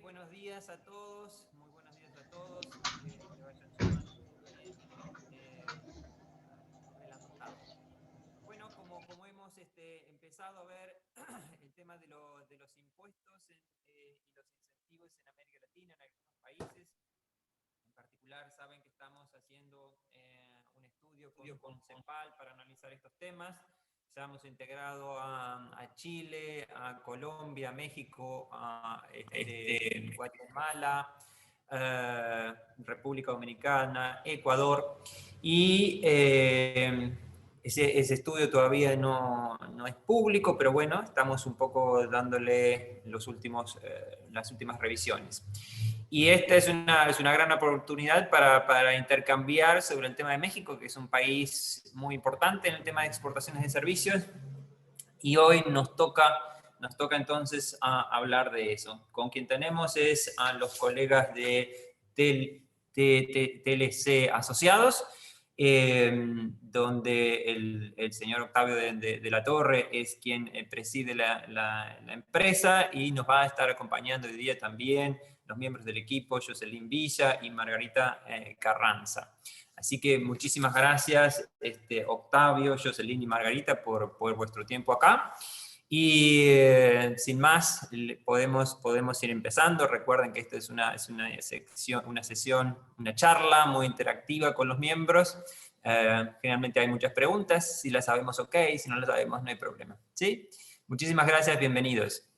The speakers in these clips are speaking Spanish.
Buenos días a todos, muy buenos días a todos, que vayan llegando también, adelantado. Bueno, como hemos empezado a ver el tema de los impuestos y los incentivos en América Latina, en algunos países, en particular saben que estamos haciendo un estudio con CEPAL para analizar estos temas. Ya hemos integrado a Chile, a Colombia, a México, a Guatemala, República Dominicana, Ecuador, y ese estudio todavía no es público, pero bueno, estamos un poco dándole las últimas revisiones. Y esta es una gran oportunidad para intercambiar sobre el tema de México, que es un país muy importante en el tema de exportaciones de servicios, y hoy nos toca entonces hablar de eso. Con quien tenemos es a los colegas de TLC Asociados, donde el señor Octavio de la Torre es quien preside la empresa, y nos va a estar acompañando hoy día también los miembros del equipo, Jocelyn Villa y Margarita Carranza. Así que muchísimas gracias, Octavio, Jocelyn y Margarita, por vuestro tiempo acá. Y sin más, podemos ir empezando. Recuerden que esto es una sesión, una charla muy interactiva con los miembros. Generalmente hay muchas preguntas. Si las sabemos, ok. Si no las sabemos, no hay problema. ¿Sí? Muchísimas gracias, bienvenidos.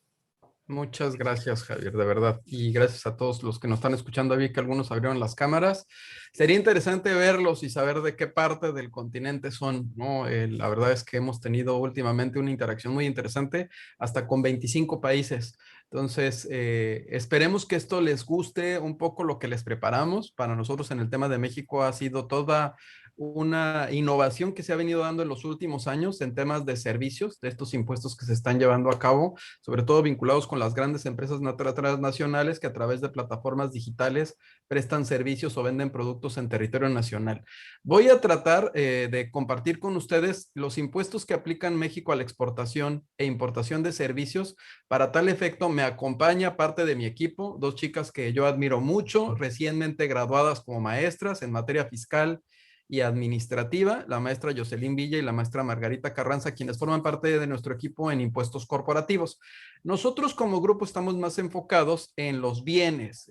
Muchas gracias, Javier, de verdad. Y gracias a todos los que nos están escuchando. Vi que algunos abrieron las cámaras. Sería interesante verlos y saber de qué parte del continente son, ¿no? La verdad es que hemos tenido últimamente una interacción muy interesante, hasta con 25 países. Entonces, esperemos que esto les guste un poco lo que les preparamos. Para nosotros en el tema de México ha sido toda una innovación que se ha venido dando en los últimos años en temas de servicios, de estos impuestos que se están llevando a cabo, sobre todo vinculados con las grandes empresas transnacionales que a través de plataformas digitales prestan servicios o venden productos en territorio nacional. Voy a tratar de compartir con ustedes los impuestos que aplican México a la exportación e importación de servicios. Para tal efecto, me acompaña parte de mi equipo, dos chicas que yo admiro mucho, recientemente graduadas como maestras en materia fiscal y administrativa, la maestra Jocelyn Villa y la maestra Margarita Carranza, quienes forman parte de nuestro equipo en impuestos corporativos. Nosotros como grupo estamos más enfocados en los bienes,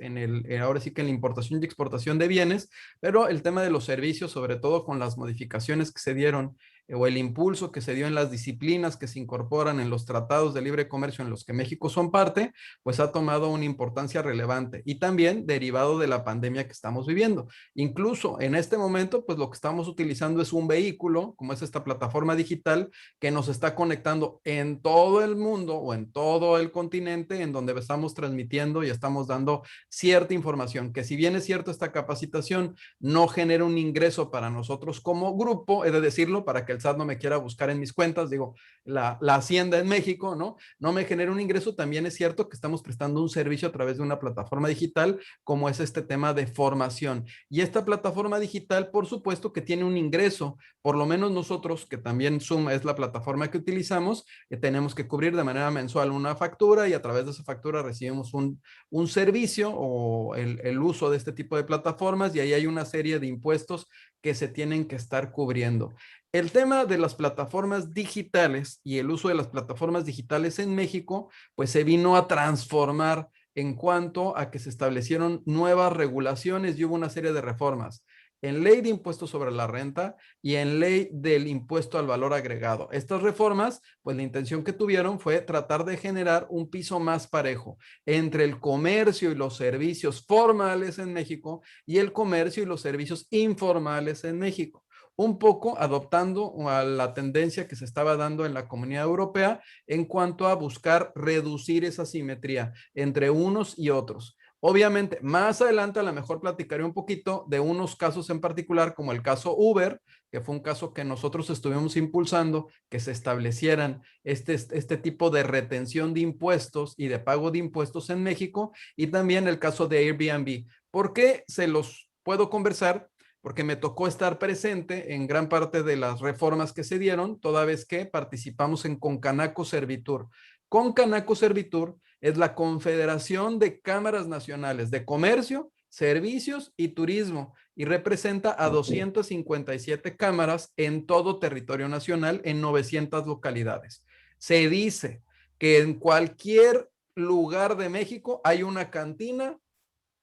ahora sí que en la importación y exportación de bienes, pero el tema de los servicios, sobre todo con las modificaciones que se dieron o el impulso que se dio en las disciplinas que se incorporan en los tratados de libre comercio en los que México son parte, pues ha tomado una importancia relevante y también derivado de la pandemia que estamos viviendo. Incluso en este momento, pues lo que estamos utilizando es un vehículo, como es esta plataforma digital, que nos está conectando en todo el mundo o en todo el continente, en donde estamos transmitiendo y estamos dando cierta información, que si bien es cierto, esta capacitación no genera un ingreso para nosotros como grupo, he de decirlo, para que el SAT no me quiera buscar en mis cuentas, digo, la Hacienda en México, ¿no? No me genera un ingreso, también es cierto que estamos prestando un servicio a través de una plataforma digital, como es este tema de formación. Y esta plataforma digital, por supuesto que tiene un ingreso, por lo menos nosotros, que también Zoom es la plataforma que utilizamos, tenemos que cubrir de manera mensual una factura y a través de esa factura recibimos un servicio o el uso de este tipo de plataformas, y ahí hay una serie de impuestos que se tienen que estar cubriendo. El tema de las plataformas digitales y el uso de las plataformas digitales en México, pues se vino a transformar en cuanto a que se establecieron nuevas regulaciones y hubo una serie de reformas en ley de impuestos sobre la renta y en ley del impuesto al valor agregado. Estas reformas, pues la intención que tuvieron fue tratar de generar un piso más parejo entre el comercio y los servicios formales en México y el comercio y los servicios informales en México, un poco adoptando a la tendencia que se estaba dando en la Comunidad Europea en cuanto a buscar reducir esa simetría entre unos y otros. Obviamente, más adelante a lo mejor platicaré un poquito de unos casos en particular, como el caso Uber, que fue un caso que nosotros estuvimos impulsando, que se establecieran este tipo de retención de impuestos y de pago de impuestos en México, y también el caso de Airbnb. ¿Por qué se los puedo conversar? Porque me tocó estar presente en gran parte de las reformas que se dieron, toda vez que participamos en Concanaco Servitur. Concanaco Servitur es la Confederación de Cámaras Nacionales de Comercio, Servicios y Turismo y representa a 257 cámaras en todo territorio nacional en 900 localidades. Se dice que en cualquier lugar de México hay una cantina,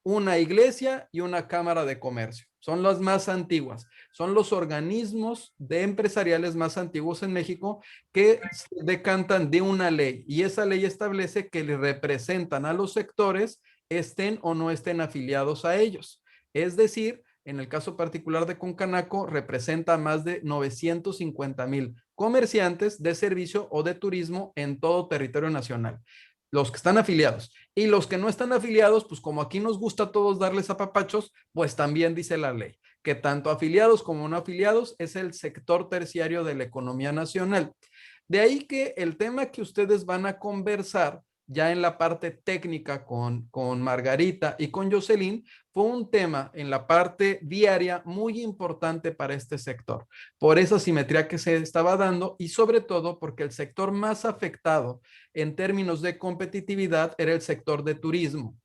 una iglesia y una cámara de comercio. Son las más antiguas. Son los organismos de empresariales más antiguos en México que se decantan de una ley y esa ley establece que le representan a los sectores estén o no estén afiliados a ellos. Es decir, en el caso particular de Concanaco, representa más de 950,000 comerciantes de servicio o de turismo en todo territorio nacional. Los que están afiliados. Y los que no están afiliados, pues como aquí nos gusta a todos darles apapachos, pues también dice la ley que tanto afiliados como no afiliados es el sector terciario de la economía nacional. De ahí que el tema que ustedes van a conversar ya en la parte técnica con Margarita y con Jocelyn, fue un tema en la parte diaria muy importante para este sector, por esa simetría que se estaba dando y sobre todo porque el sector más afectado en términos de competitividad era el sector de turismo.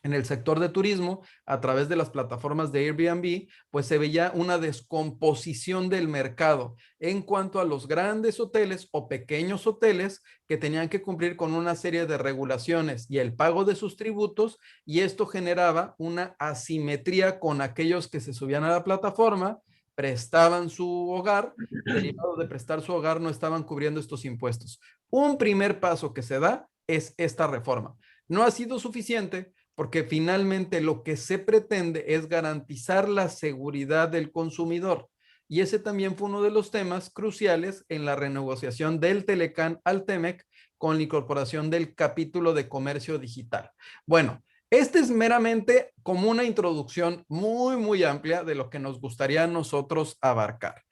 En el sector de turismo, a través de las plataformas de Airbnb, pues se veía una descomposición del mercado en cuanto a los grandes hoteles o pequeños hoteles que tenían que cumplir con una serie de regulaciones y el pago de sus tributos, y esto generaba una asimetría con aquellos que se subían a la plataforma, prestaban su hogar y derivado de prestar su hogar no estaban cubriendo estos impuestos. Un primer paso que se da es esta reforma. No ha sido suficiente porque finalmente lo que se pretende es garantizar la seguridad del consumidor. Y ese también fue uno de los temas cruciales en la renegociación del Telecán al Temec con la incorporación del capítulo de comercio digital. Bueno, este es meramente como una introducción muy, muy amplia de lo que nos gustaría a nosotros abarcar.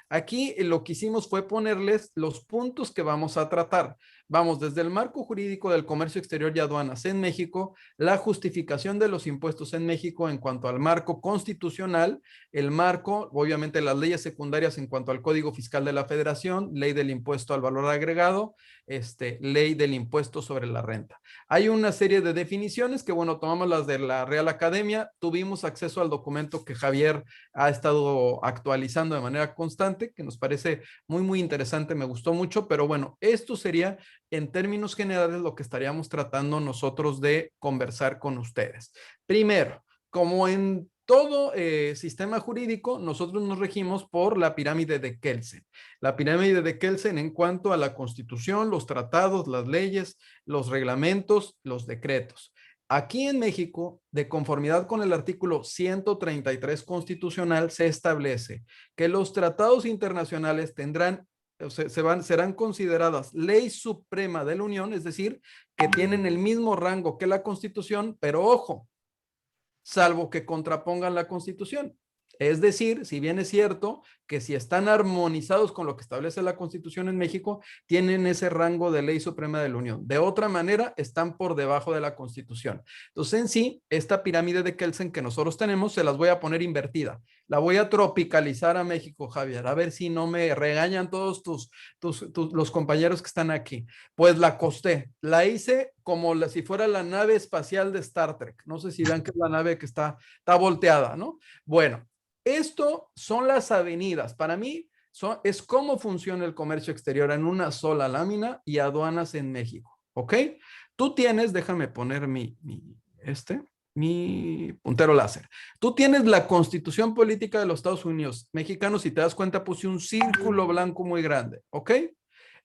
Aquí lo que hicimos fue ponerles los puntos que vamos a tratar. Vamos desde el marco jurídico del comercio exterior y aduanas en México, la justificación de los impuestos en México en cuanto al marco constitucional, el marco, obviamente las leyes secundarias en cuanto al Código Fiscal de la Federación, ley del impuesto al valor agregado, ley del impuesto sobre la renta. Hay una serie de definiciones que, bueno, tomamos las de la Real Academia, tuvimos acceso al documento que Javier ha estado actualizando de manera constante, que nos parece muy, muy interesante, me gustó mucho, pero bueno, esto sería en términos generales lo que estaríamos tratando nosotros de conversar con ustedes. Primero, como en todo sistema jurídico, nosotros nos regimos por la pirámide de Kelsen. La pirámide de Kelsen en cuanto a la Constitución, los tratados, las leyes, los reglamentos, los decretos. Aquí en México, de conformidad con el artículo 133 constitucional, se establece que los tratados internacionales tendrán, serán consideradas ley suprema de la Unión, es decir, que tienen el mismo rango que la Constitución, pero ojo, salvo que contrapongan la Constitución. Es decir, si bien es cierto que si están armonizados con lo que establece la Constitución en México, tienen ese rango de ley suprema de la Unión. De otra manera, están por debajo de la Constitución. Entonces, en sí, esta pirámide de Kelsen que nosotros tenemos, se las voy a poner invertida. La voy a tropicalizar a México, Javier, a ver si no me regañan todos los compañeros que están aquí. Pues la acosté, la hice como si fuera la nave espacial de Star Trek. No sé si vean que es la nave que está volteada, ¿no? Bueno, esto son las avenidas. Para mí es cómo funciona el comercio exterior en una sola lámina y aduanas en México, ¿ok? Tú tienes, déjame poner mi puntero láser. Tú tienes la Constitución Política de los Estados Unidos Mexicanos, si te das cuenta, puse un círculo blanco muy grande, ¿ok?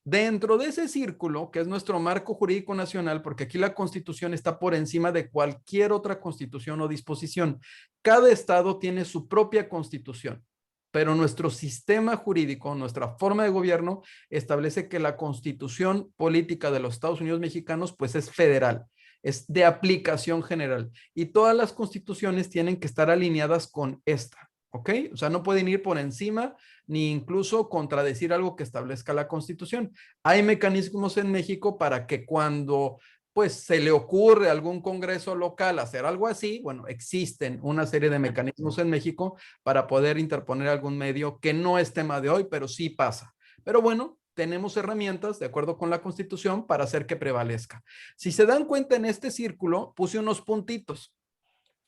Dentro de ese círculo, que es nuestro marco jurídico nacional, porque aquí la Constitución está por encima de cualquier otra constitución o disposición. Cada estado tiene su propia constitución, pero nuestro sistema jurídico, nuestra forma de gobierno, establece que la Constitución Política de los Estados Unidos Mexicanos, pues es federal, es de aplicación general, y todas las constituciones tienen que estar alineadas con esta. ¿Ok? O sea, no pueden ir por encima ni incluso contradecir algo que establezca la Constitución. Hay mecanismos en México para que cuando pues se le ocurre a algún congreso local hacer algo así, bueno, existen una serie de mecanismos en México para poder interponer algún medio que no es tema de hoy, pero sí pasa. Pero bueno, tenemos herramientas, de acuerdo con la Constitución, para hacer que prevalezca. Si se dan cuenta, en este círculo puse unos puntitos.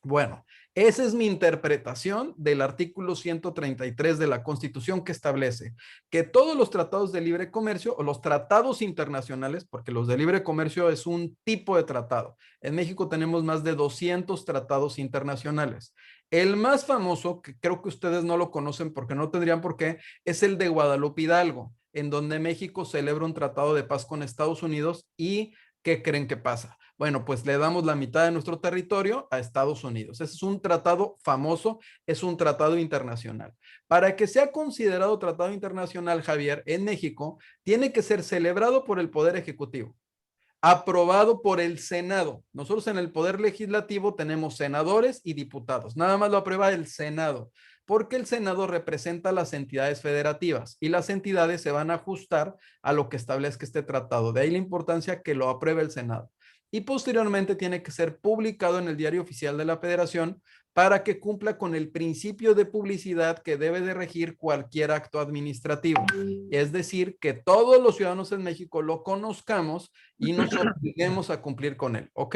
Bueno, esa es mi interpretación del artículo 133 de la Constitución, que establece que todos los tratados de libre comercio o los tratados internacionales, porque los de libre comercio es un tipo de tratado. En México tenemos más de 200 tratados internacionales. El más famoso, que creo que ustedes no lo conocen porque no tendrían por qué, es el de Guadalupe Hidalgo, en donde México celebra un tratado de paz con Estados Unidos. ¿Y qué creen que pasa? Bueno, pues le damos la mitad de nuestro territorio a Estados Unidos. Ese es un tratado famoso, es un tratado internacional. Para que sea considerado tratado internacional, Javier, en México, tiene que ser celebrado por el Poder Ejecutivo, aprobado por el Senado. Nosotros en el Poder Legislativo tenemos senadores y diputados. Nada más lo aprueba el Senado, porque el Senado representa a las entidades federativas y las entidades se van a ajustar a lo que establezca este tratado. De ahí la importancia que lo apruebe el Senado. Y posteriormente tiene que ser publicado en el Diario Oficial de la Federación para que cumpla con el principio de publicidad que debe de regir cualquier acto administrativo. Es decir, que todos los ciudadanos en México lo conozcamos y nos obliguemos a cumplir con él, ¿ok?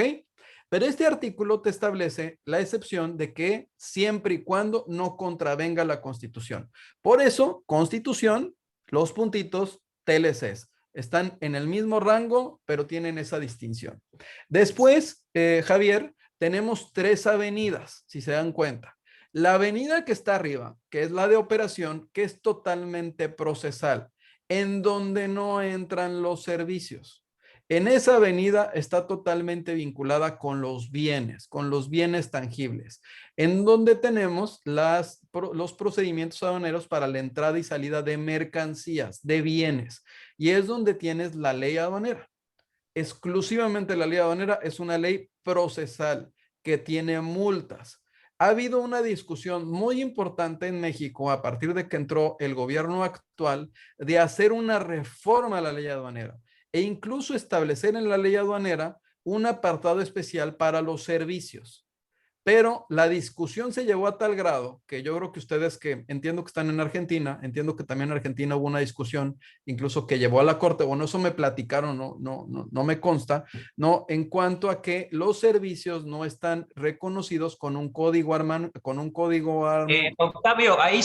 Pero este artículo te establece la excepción de que siempre y cuando no contravenga la Constitución. Por eso, Constitución, los puntitos, TLCs. Están en el mismo rango, pero tienen esa distinción. Después, Javier, tenemos 3 avenidas, si se dan cuenta. La avenida que está arriba, que es la de operación, que es totalmente procesal, en donde no entran los servicios. En esa avenida está totalmente vinculada con los bienes tangibles, en donde tenemos los procedimientos aduaneros para la entrada y salida de mercancías, de bienes, y es donde tienes la ley aduanera. Exclusivamente la ley aduanera es una ley procesal que tiene multas. Ha habido una discusión muy importante en México a partir de que entró el gobierno actual de hacer una reforma a la ley aduanera e incluso establecer en la ley aduanera un apartado especial para los servicios. Pero la discusión se llevó a tal grado que yo creo que ustedes, que entiendo que están en Argentina, entiendo que también en Argentina hubo una discusión, incluso que llevó a la corte, bueno, eso me platicaron, no me consta, no, en cuanto a que los servicios no están reconocidos con un código Octavio, ahí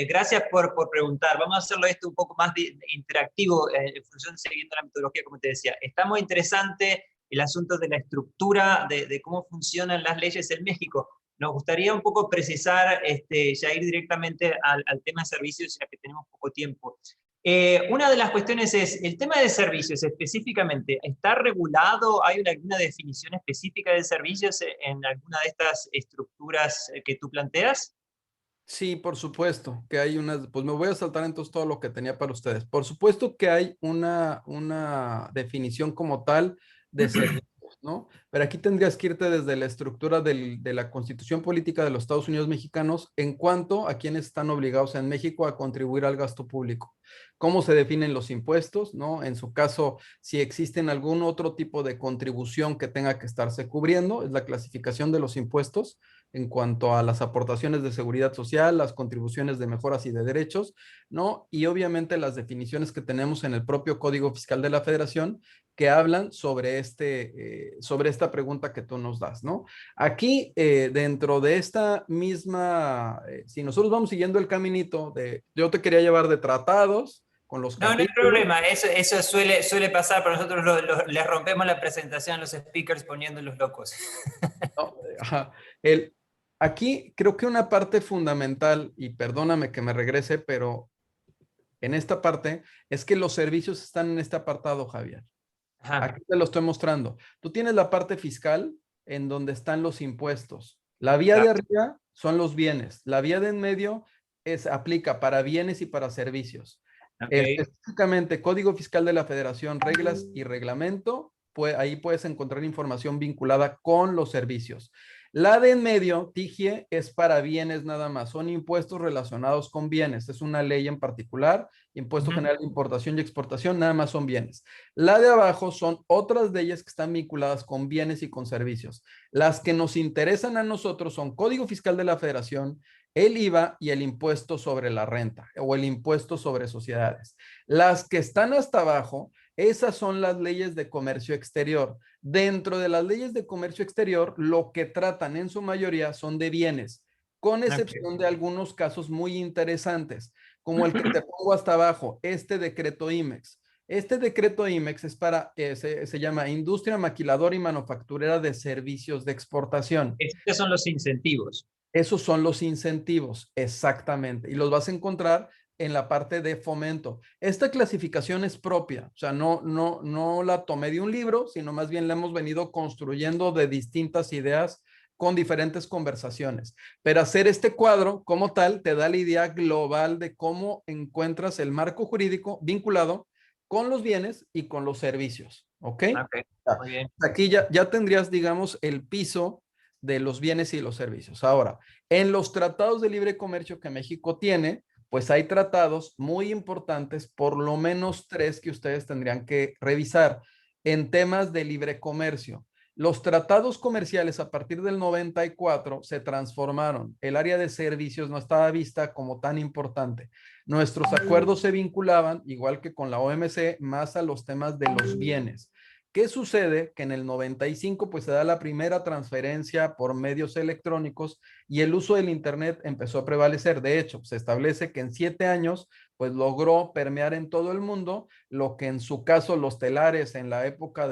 gracias por preguntar. Vamos a hacerlo esto un poco más interactivo, en función siguiendo la metodología, como te decía. Está muy interesante el asunto de la estructura, de cómo funcionan las leyes en México. Nos gustaría un poco precisar, ya ir directamente al tema de servicios, ya que tenemos poco tiempo. Una de las cuestiones es, el tema de servicios específicamente, ¿está regulado? ¿Hay alguna definición específica de servicios en alguna de estas estructuras que tú planteas? Sí, por supuesto que hay unas, pues me voy a saltar entonces todo lo que tenía para ustedes. Por supuesto que hay una definición como tal de servicios, ¿no? Pero aquí tendrías que irte desde la estructura de la Constitución Política de los Estados Unidos Mexicanos en cuanto a quienes están obligados en México a contribuir al gasto público. ¿Cómo se definen los impuestos, no? En su caso, si existen algún otro tipo de contribución que tenga que estarse cubriendo, es la clasificación de los impuestos en cuanto a las aportaciones de seguridad social, las contribuciones de mejoras y de derechos, ¿no? Y obviamente las definiciones que tenemos en el propio Código Fiscal de la Federación que hablan sobre esta pregunta que tú nos das, ¿no? Aquí, dentro de esta misma, si nosotros vamos siguiendo el caminito yo te quería llevar de tratados, con los No, no hay capítulos. problema, eso suele pasar, pero nosotros les rompemos la presentación a los speakers poniéndolos locos. No, ajá. Aquí creo que una parte fundamental, y perdóname que me regrese, pero en esta parte es que los servicios están en este apartado, Javier. Ajá. Aquí te lo estoy mostrando. Tú tienes la parte fiscal en donde están los impuestos. La vía de arriba son los bienes. La vía de en medio aplica para bienes y para servicios. Okay. Específicamente, Código Fiscal de la Federación, reglas y reglamento, ahí puedes encontrar información vinculada con los servicios. La de en medio, TIGIE, es para bienes nada más. Son impuestos relacionados con bienes. Es una ley en particular, Impuesto General de Importación y Exportación, nada más son bienes. La de abajo son otras leyes que están vinculadas con bienes y con servicios. Las que nos interesan a nosotros son Código Fiscal de la Federación, el IVA y el impuesto sobre la renta o el impuesto sobre sociedades. Las que están hasta abajo, esas son las leyes de comercio exterior. Dentro de las leyes de comercio exterior, lo que tratan en su mayoría son de bienes, con Ok. excepción de algunos casos muy interesantes, como el que te pongo hasta abajo, este decreto IMEX. Este decreto IMEX es para, se llama Industria Maquiladora y Manufacturera de Servicios de Exportación. Estos son los incentivos. Esos son los incentivos, exactamente. Y los vas a encontrar en la parte de fomento. Esta clasificación es propia, o sea, no la tomé de un libro, sino más bien la hemos venido construyendo de distintas ideas con diferentes conversaciones. Pero hacer este cuadro como tal te da la idea global de cómo encuentras el marco jurídico vinculado con los bienes y con los servicios. ¿Ok? Ok, muy bien. Aquí ya tendrías, digamos, el piso de los bienes y los servicios. Ahora, en los tratados de libre comercio que México tiene, pues hay tratados muy importantes, por lo menos tres que ustedes tendrían que revisar en temas de libre comercio. Los tratados comerciales a partir del 94 se transformaron. El área de servicios no estaba vista como tan importante. Nuestros acuerdos se vinculaban, igual que con la OMC, más a los temas de los bienes. ¿Qué sucede? Que en el 95 pues se da la primera transferencia por medios electrónicos y el uso del Internet empezó a prevalecer. De hecho, se establece que en 7 años pues logró permear en todo el mundo, lo que en su caso los telares en la época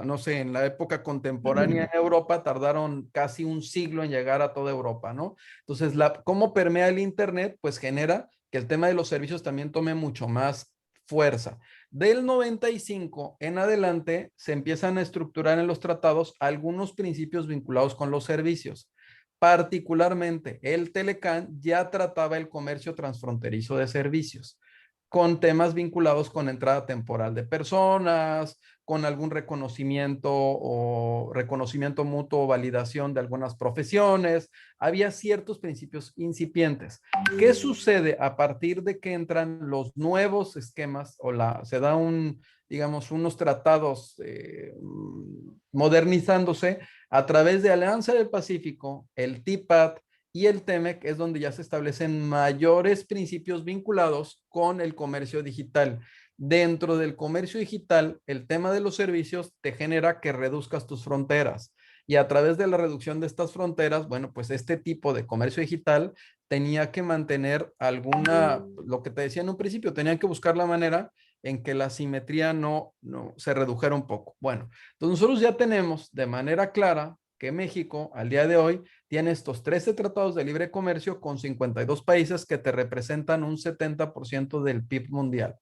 no sé, en la época contemporánea en Europa tardaron casi un siglo en llegar a toda Europa, ¿no? Entonces, ¿cómo permea el Internet? Pues genera que el tema de los servicios también tome mucho más fuerza. Del 95 en adelante se empiezan a estructurar en los tratados algunos principios vinculados con los servicios. Particularmente, el Telecán ya trataba el comercio transfronterizo de servicios, con temas vinculados con entrada temporal de personas, con algún reconocimiento o reconocimiento mutuo o validación de algunas profesiones. Había ciertos principios incipientes. ¿Qué sucede a partir de que entran los nuevos esquemas o se da digamos, unos tratados modernizándose a través de Alianza del Pacífico, el TIPAD y el TEMEC? Es donde ya se establecen mayores principios vinculados con el comercio digital. Dentro del comercio digital, el tema de los servicios te genera que reduzcas tus fronteras. Y a través de la reducción de estas fronteras, bueno, pues este tipo de comercio digital tenía que mantener lo que te decía en un principio, tenían que buscar la manera en que la simetría no se redujera un poco. Bueno, entonces nosotros ya tenemos de manera clara que México al día de hoy tiene estos 13 tratados de libre comercio con 52 países que te representan un 70% del PIB mundial.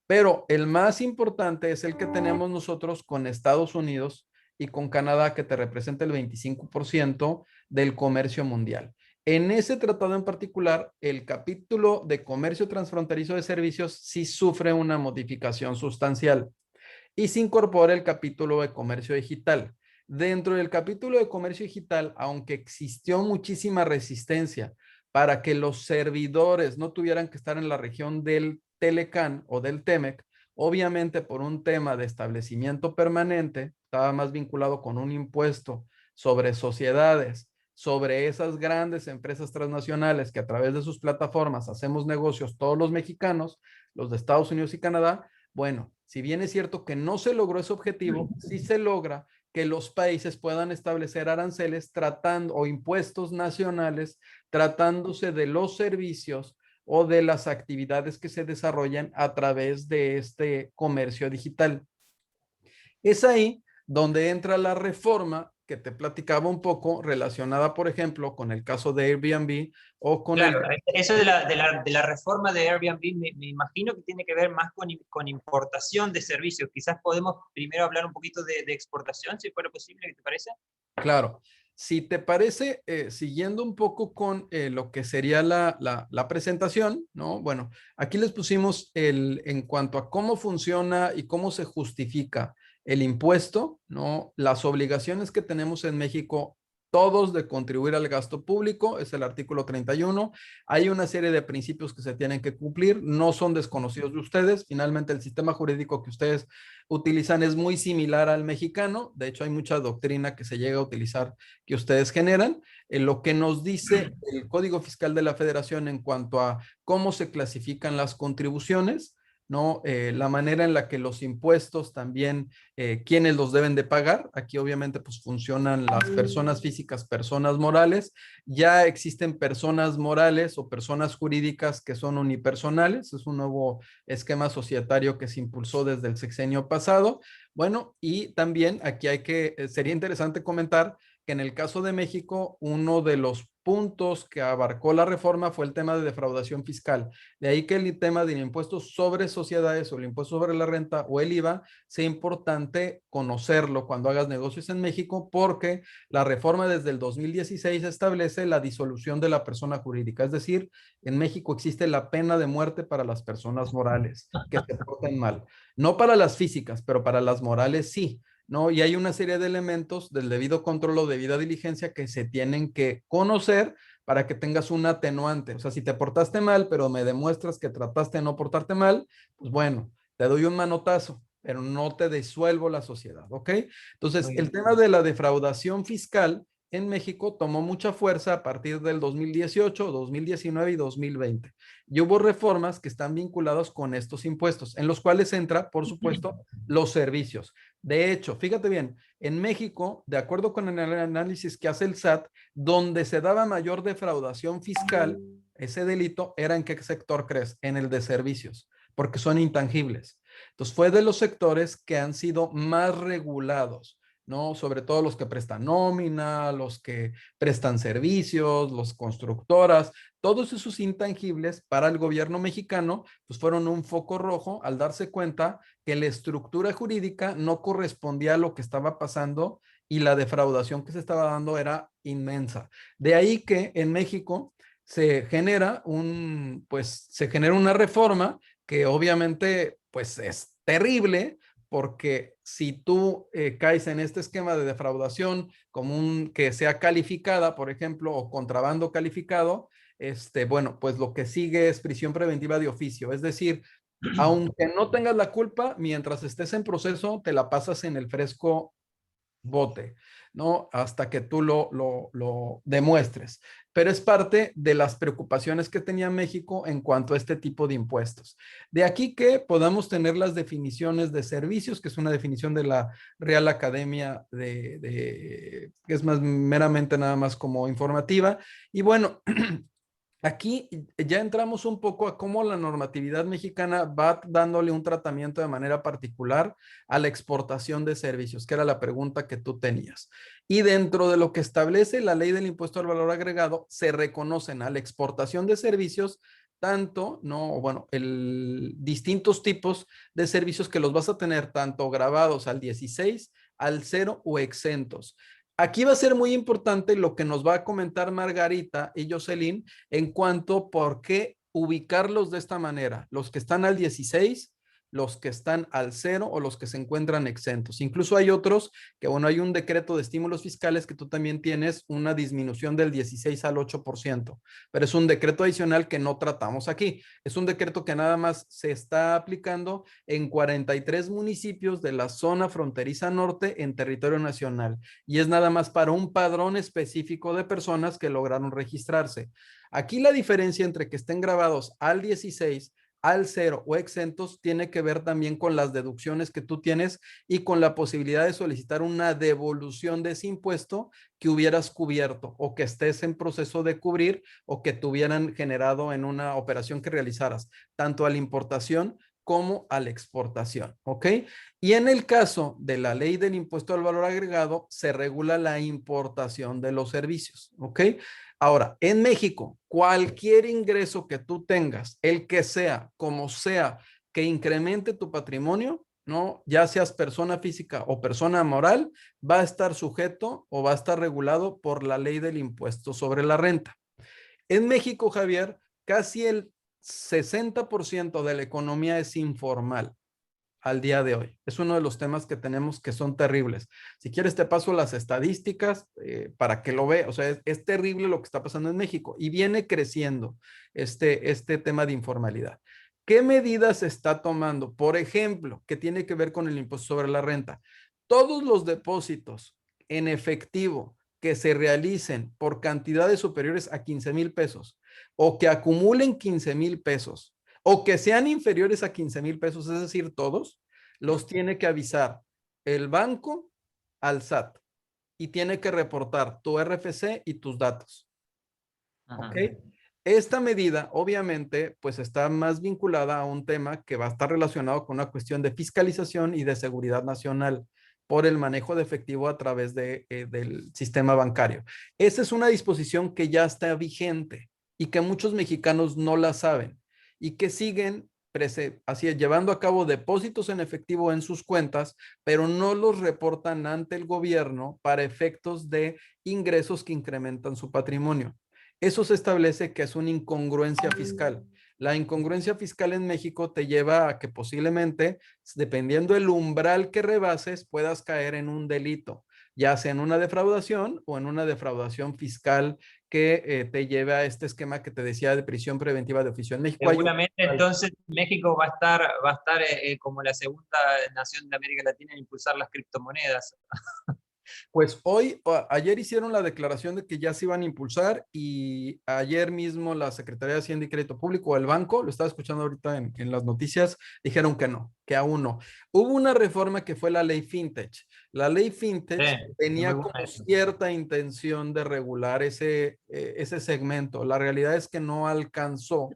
Pero el más importante es el que tenemos nosotros con Estados Unidos y con Canadá, que te representa el 25% del comercio mundial. En ese tratado en particular, el capítulo de comercio transfronterizo de servicios sí sufre una modificación sustancial y se incorpora el capítulo de comercio digital. Dentro del capítulo de comercio digital, aunque existió muchísima resistencia para que los servidores no tuvieran que estar en la región del Telecán o del TEMEC, obviamente por un tema de establecimiento permanente, estaba más vinculado con un impuesto sobre sociedades, sobre esas grandes empresas transnacionales que a través de sus plataformas hacemos negocios todos los mexicanos, los de Estados Unidos y Canadá. Bueno, si bien es cierto que no se logró ese objetivo, sí se logra que los países puedan establecer aranceles tratando o impuestos nacionales tratándose de los servicios o de las actividades que se desarrollan a través de este comercio digital. Es ahí donde entra la reforma que te platicaba un poco relacionada, por ejemplo, con el caso de Airbnb o con Claro, eso de la reforma de Airbnb me imagino que tiene que ver más con importación de servicios. Quizás podemos primero hablar un poquito de exportación, si fuera posible, ¿qué te parece? Claro. Si te parece, siguiendo un poco con lo que sería la presentación, ¿no? Bueno, aquí les pusimos en cuanto a cómo funciona y cómo se justifica el impuesto, ¿no? Las obligaciones que tenemos en México todos de contribuir al gasto público, es el artículo 31. Hay una serie de principios que se tienen que cumplir, no son desconocidos de ustedes. Finalmente, el sistema jurídico que ustedes utilizan es muy similar al mexicano. De hecho, hay mucha doctrina que se llega a utilizar que ustedes generan. Lo que nos dice el Código Fiscal de la Federación en cuanto a cómo se clasifican las contribuciones, ¿no? La manera en la que los impuestos también, quiénes los deben de pagar. Aquí obviamente pues funcionan las personas físicas, personas morales. Ya existen personas morales o personas jurídicas que son unipersonales. Es un nuevo esquema societario que se impulsó desde el sexenio pasado. Bueno, y también aquí sería interesante comentar que en el caso de México, uno de los puntos que abarcó la reforma fue el tema de defraudación fiscal. De ahí que el tema del impuesto sobre sociedades o el impuesto sobre la renta o el IVA sea importante conocerlo cuando hagas negocios en México, porque la reforma desde el 2016 establece la disolución de la persona jurídica. Es decir, en México existe la pena de muerte para las personas morales que se porten mal. No para las físicas, pero para las morales sí. ¿No? Y hay una serie de elementos del debido control o debida diligencia que se tienen que conocer para que tengas un atenuante. O sea, si te portaste mal, pero me demuestras que trataste de no portarte mal, pues bueno, te doy un manotazo, pero no te disuelvo la sociedad, ¿ok? Entonces, Muy el bien. tema de la defraudación fiscal en México tomó mucha fuerza a partir del 2018, 2019 y 2020. Y hubo reformas que están vinculadas con estos impuestos, en los cuales entra, por supuesto, los servicios. De hecho, fíjate bien, en México, de acuerdo con el análisis que hace el SAT, donde se daba mayor defraudación fiscal, ese delito era en qué sector crees? En el de servicios, porque son intangibles. Entonces, fue de los sectores que han sido más regulados, ¿no? Sobre todo los que prestan nómina, los que prestan servicios, los constructoras, todos esos intangibles para el gobierno mexicano, pues fueron un foco rojo al darse cuenta que la estructura jurídica no correspondía a lo que estaba pasando y la defraudación que se estaba dando era inmensa. De ahí que en México se genera una reforma que obviamente pues es terrible, porque si tú caes en este esquema de defraudación común que sea calificada, por ejemplo, o contrabando calificado, bueno, pues lo que sigue es prisión preventiva de oficio. Es decir, aunque no tengas la culpa, mientras estés en proceso, te la pasas en el fresco bote, ¿no? Hasta que tú lo demuestres. Pero es parte de las preocupaciones que tenía México en cuanto a este tipo de impuestos. De aquí que podamos tener las definiciones de servicios, que es una definición de la Real Academia que es más meramente nada más como informativa. Y bueno, aquí ya entramos un poco a cómo la normatividad mexicana va dándole un tratamiento de manera particular a la exportación de servicios, que era la pregunta que tú tenías. Y dentro de lo que establece la ley del impuesto al valor agregado, se reconocen a la exportación de servicios tanto, no, bueno, distintos tipos de servicios que los vas a tener tanto grabados al 16, al 0 o exentos. Aquí va a ser muy importante lo que nos va a comentar Margarita y Jocelyn en cuanto por qué ubicarlos de esta manera, los que están al 16, los que están al 0 o los que se encuentran exentos. Incluso hay otros que, bueno, hay un decreto de estímulos fiscales que tú también tienes una disminución del 16 al 8%, pero es un decreto adicional que no tratamos aquí. Es un decreto que nada más se está aplicando en 43 municipios de la zona fronteriza norte en territorio nacional y es nada más para un padrón específico de personas que lograron registrarse. Aquí la diferencia entre que estén grabados al 16, al 0 o exentos tiene que ver también con las deducciones que tú tienes y con la posibilidad de solicitar una devolución de ese impuesto que hubieras cubierto o que estés en proceso de cubrir o que tuvieran generado en una operación que realizaras, tanto a la importación como a la exportación, ¿ok? Y en el caso de la ley del impuesto al valor agregado, se regula la importación de los servicios, ¿ok? Ahora, en México, cualquier ingreso que tú tengas, el que sea, como sea, que incremente tu patrimonio, ¿no? Ya seas persona física o persona moral, va a estar sujeto o va a estar regulado por la ley del impuesto sobre la renta. En México, Javier, casi el 60% de la economía es informal. al día de hoy. Es uno de los temas que tenemos que son terribles. Si quieres te paso las estadísticas para que lo veas. O sea, es terrible lo que está pasando en México y viene creciendo este tema de informalidad. ¿Qué medidas se está tomando? Por ejemplo, que tiene que ver con el impuesto sobre la renta. Todos los depósitos en efectivo que se realicen por cantidades superiores a 15,000 pesos o que acumulen 15,000 pesos o que sean inferiores a 15,000 pesos, es decir, todos, los tiene que avisar el banco al SAT y tiene que reportar tu RFC y tus datos. ¿Ok? Esta medida, obviamente, pues está más vinculada a un tema que va a estar relacionado con una cuestión de fiscalización y de seguridad nacional por el manejo de efectivo a través del sistema bancario. Esa es una disposición que ya está vigente y que muchos mexicanos no la saben y que siguen así llevando a cabo depósitos en efectivo en sus cuentas, pero no los reportan ante el gobierno para efectos de ingresos que incrementan su patrimonio. Eso se establece que es una incongruencia fiscal. La incongruencia fiscal en México te lleva a que posiblemente, dependiendo del umbral que rebases, puedas caer en un delito, ya sea en una defraudación o en una defraudación fiscal que te lleve a este esquema que te decía de prisión preventiva de oficio. En México hay un... Seguramente entonces México va a estar como la segunda nación de América Latina en impulsar las criptomonedas. Pues ayer hicieron la declaración de que ya se iban a impulsar y ayer mismo la Secretaría de Hacienda y Crédito Público, el banco, lo estaba escuchando ahorita en las noticias, dijeron que no, que aún no. Hubo una reforma que fue la ley FinTech. La ley FinTech Sí, muy tenía buena como eso. cierta intención de regular ese segmento. La realidad es que no alcanzó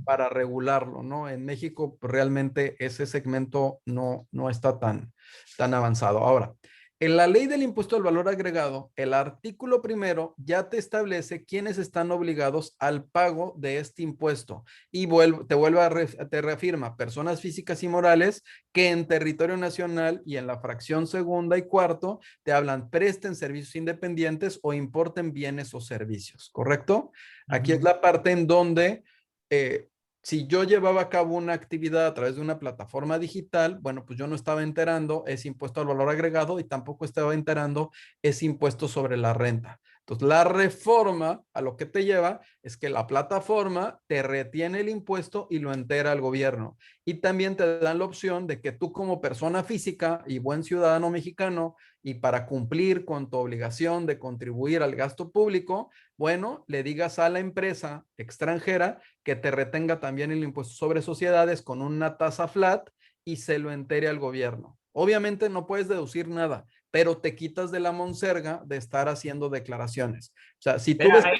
para regularlo, ¿no? En México pues, realmente ese segmento no está tan avanzado. Ahora, en la ley del impuesto al valor agregado, el artículo primero ya te establece quiénes están obligados al pago de este impuesto y te reafirma personas físicas y morales que en territorio nacional y en la fracción segunda y cuarto te hablan presten servicios independientes o importen bienes o servicios, ¿correcto? Aquí es la parte en donde eh, si yo llevaba a cabo una actividad a través de una plataforma digital, bueno, pues yo no estaba enterando ese impuesto al valor agregado y tampoco estaba enterando ese impuesto sobre la renta. Entonces, la reforma a lo que te lleva es que la plataforma te retiene el impuesto y lo entera al gobierno. Y también te dan la opción de que tú como persona física y buen ciudadano mexicano y para cumplir con tu obligación de contribuir al gasto público, bueno, le digas a la empresa extranjera que te retenga también el impuesto sobre sociedades con una tasa flat y se lo entere al gobierno. Obviamente no puedes deducir nada, pero te quitas de la monserga de estar haciendo declaraciones. O sea, si tú Pero ves... ahí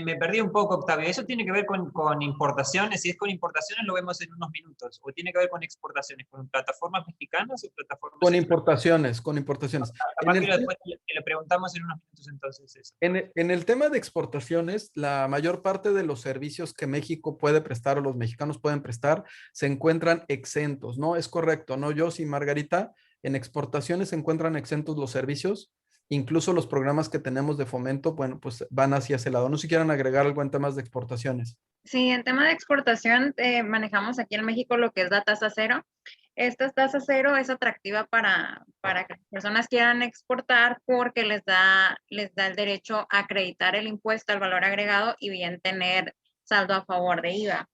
me perdí un poco, Octavio. ¿Eso tiene que ver con importaciones? Si es con importaciones lo vemos en unos minutos. ¿O tiene que ver con exportaciones? ¿Con plataformas mexicanas o plataformas Con extranjeras? importaciones, con importaciones. En Capaz que el, después le preguntamos en unos minutos entonces eso. en el tema de exportaciones, la mayor parte de los servicios que México puede prestar o los mexicanos pueden prestar se encuentran exentos, ¿no? Es correcto, ¿no? Yo, sí, Margarita, en exportaciones se encuentran exentos los servicios, incluso los programas que tenemos de fomento, bueno, pues van hacia ese lado. No sé si quieran agregar algo en temas de exportaciones. Sí, en tema de exportación, manejamos aquí en México lo que es la tasa cero. Esta tasa cero es atractiva para que las personas quieran exportar porque les da el derecho a acreditar el impuesto al valor agregado y bien tener saldo a favor de IVA.